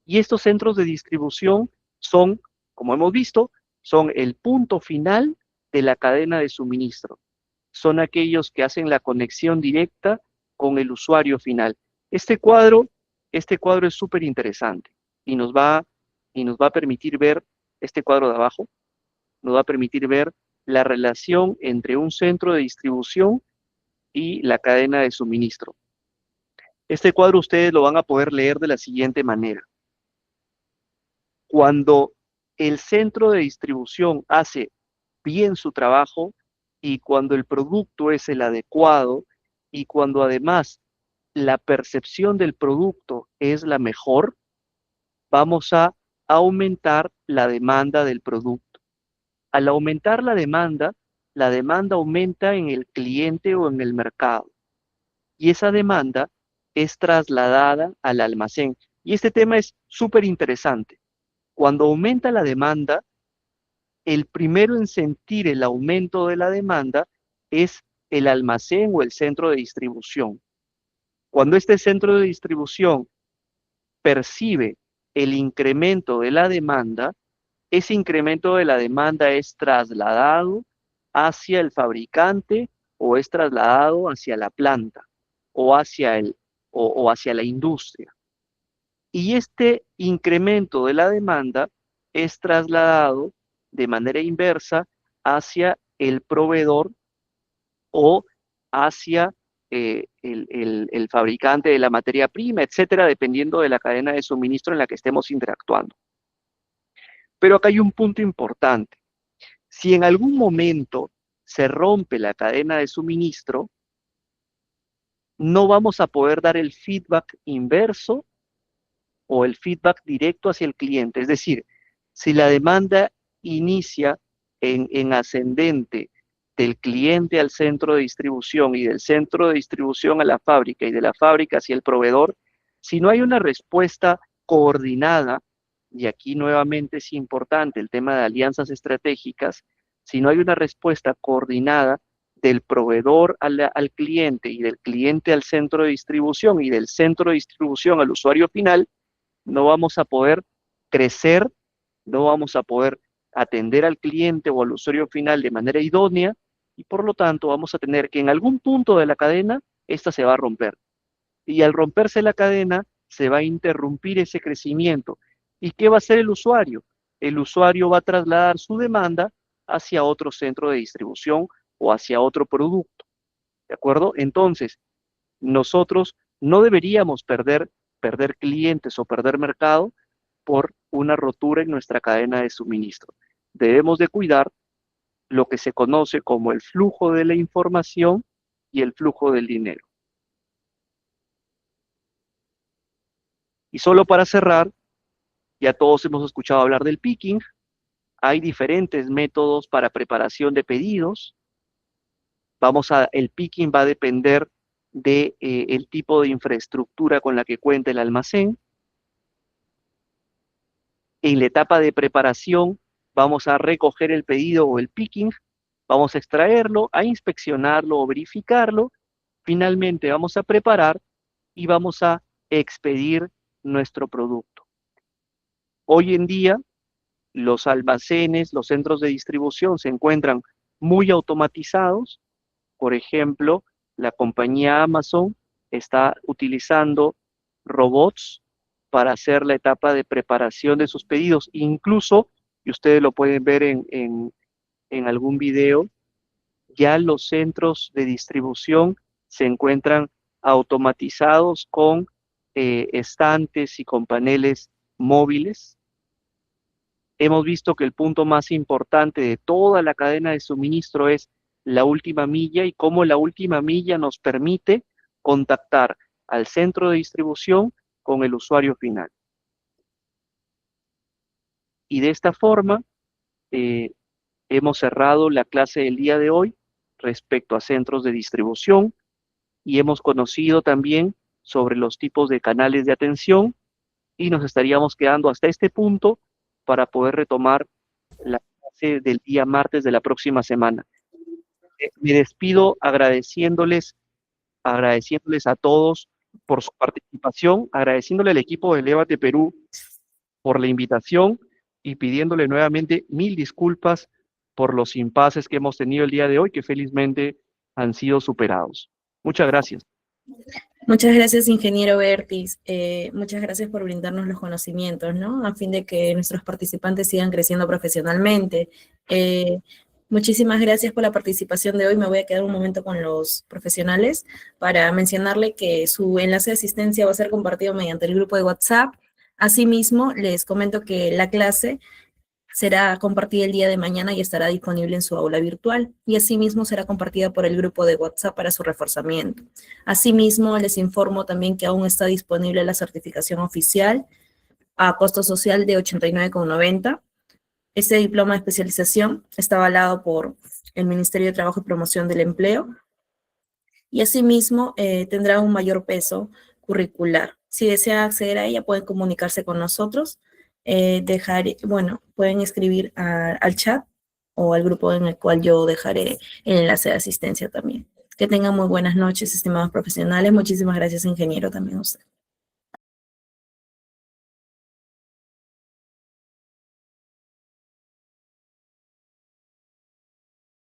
y estos centros de distribución son, como hemos visto, son el punto final de la cadena de suministro. Son aquellos que hacen la conexión directa con el usuario final. Este cuadro es súper interesante y y nos va a permitir ver, este cuadro de abajo, nos va a permitir ver la relación entre un centro de distribución y la cadena de suministro. Este cuadro ustedes lo van a poder leer de la siguiente manera. Cuando el centro de distribución hace bien su trabajo y cuando el producto es el adecuado y cuando además la percepción del producto es la mejor, vamos a aumentar la demanda del producto. Al aumentar la demanda aumenta en el cliente o en el mercado y esa demanda es trasladada al almacén. Y este tema es súper interesante. Cuando aumenta la demanda, el primero en sentir el aumento de la demanda es el almacén o el centro de distribución. Cuando este centro de distribución percibe el incremento de la demanda, ese incremento de la demanda es trasladado hacia el fabricante o es trasladado hacia la planta o o hacia la industria. Y este incremento de la demanda es trasladado de manera inversa hacia el proveedor o hacia el fabricante de la materia prima, etcétera, dependiendo de la cadena de suministro en la que estemos interactuando. Pero acá hay un punto importante. Si en algún momento se rompe la cadena de suministro, no vamos a poder dar el feedback inverso o el feedback directo hacia el cliente. Es decir, si la demanda inicia en ascendente del cliente al centro de distribución y del centro de distribución a la fábrica y de la fábrica hacia el proveedor, si no hay una respuesta coordinada, y aquí nuevamente es importante el tema de alianzas estratégicas, si no hay una respuesta coordinada del proveedor al cliente y del cliente al centro de distribución y del centro de distribución al usuario final, no vamos a poder crecer, no vamos a poder atender al cliente o al usuario final de manera idónea y por lo tanto vamos a tener que en algún punto de la cadena esta se va a romper. Y al romperse la cadena se va a interrumpir ese crecimiento. ¿Y qué va a hacer el usuario? El usuario va a trasladar su demanda hacia otro centro de distribución o hacia otro producto, ¿de acuerdo? Entonces, nosotros no deberíamos perder clientes o perder mercado por una rotura en nuestra cadena de suministro. Debemos de cuidar lo que se conoce como el flujo de la información y el flujo del dinero. Y solo para cerrar, ya todos hemos escuchado hablar del picking. Hay diferentes métodos para preparación de pedidos. El picking va a depender de el tipo de infraestructura con la que cuenta el almacén. En la etapa de preparación vamos a recoger el pedido o el picking, vamos a extraerlo, a inspeccionarlo o verificarlo. Finalmente vamos a preparar y vamos a expedir nuestro producto. Hoy en día, los almacenes, los centros de distribución se encuentran muy automatizados. Por ejemplo, la compañía Amazon está utilizando robots para hacer la etapa de preparación de sus pedidos. Incluso, y ustedes lo pueden ver en algún video, ya los centros de distribución se encuentran automatizados con estantes y con paneles móviles. Hemos visto que el punto más importante de toda la cadena de suministro es la última milla y cómo la última milla nos permite contactar al centro de distribución con el usuario final. Y de esta forma hemos cerrado la clase del día de hoy respecto a centros de distribución y hemos conocido también sobre los tipos de canales de atención y nos estaríamos quedando hasta este punto para poder retomar la clase del día martes de la próxima semana. Me despido agradeciéndoles a todos por su participación, agradeciéndole al equipo de Elévate Perú por la invitación y pidiéndole nuevamente 1000 disculpas por los impases que hemos tenido el día de hoy, que felizmente han sido superados. Muchas gracias. Muchas gracias, ingeniero Bertis. Muchas gracias por brindarnos los conocimientos, ¿no? A fin de que nuestros participantes sigan creciendo profesionalmente. Muchísimas gracias por la participación de hoy. Me voy a quedar un momento con los profesionales para mencionarle que su enlace de asistencia va a ser compartido mediante el grupo de WhatsApp. Asimismo, les comento que la clase será compartida el día de mañana y estará disponible en su aula virtual. Y asimismo será compartida por el grupo de WhatsApp para su reforzamiento. Asimismo, les informo también que aún está disponible la certificación oficial a costo social de 89,90. Este diploma de especialización está avalado por el Ministerio de Trabajo y Promoción del Empleo y asimismo tendrá un mayor peso curricular. Si desean acceder a ella, pueden comunicarse con nosotros, pueden escribir al chat o al grupo en el cual yo dejaré el enlace de asistencia también. Que tengan muy buenas noches, estimados profesionales. Muchísimas gracias, ingeniero, también a usted.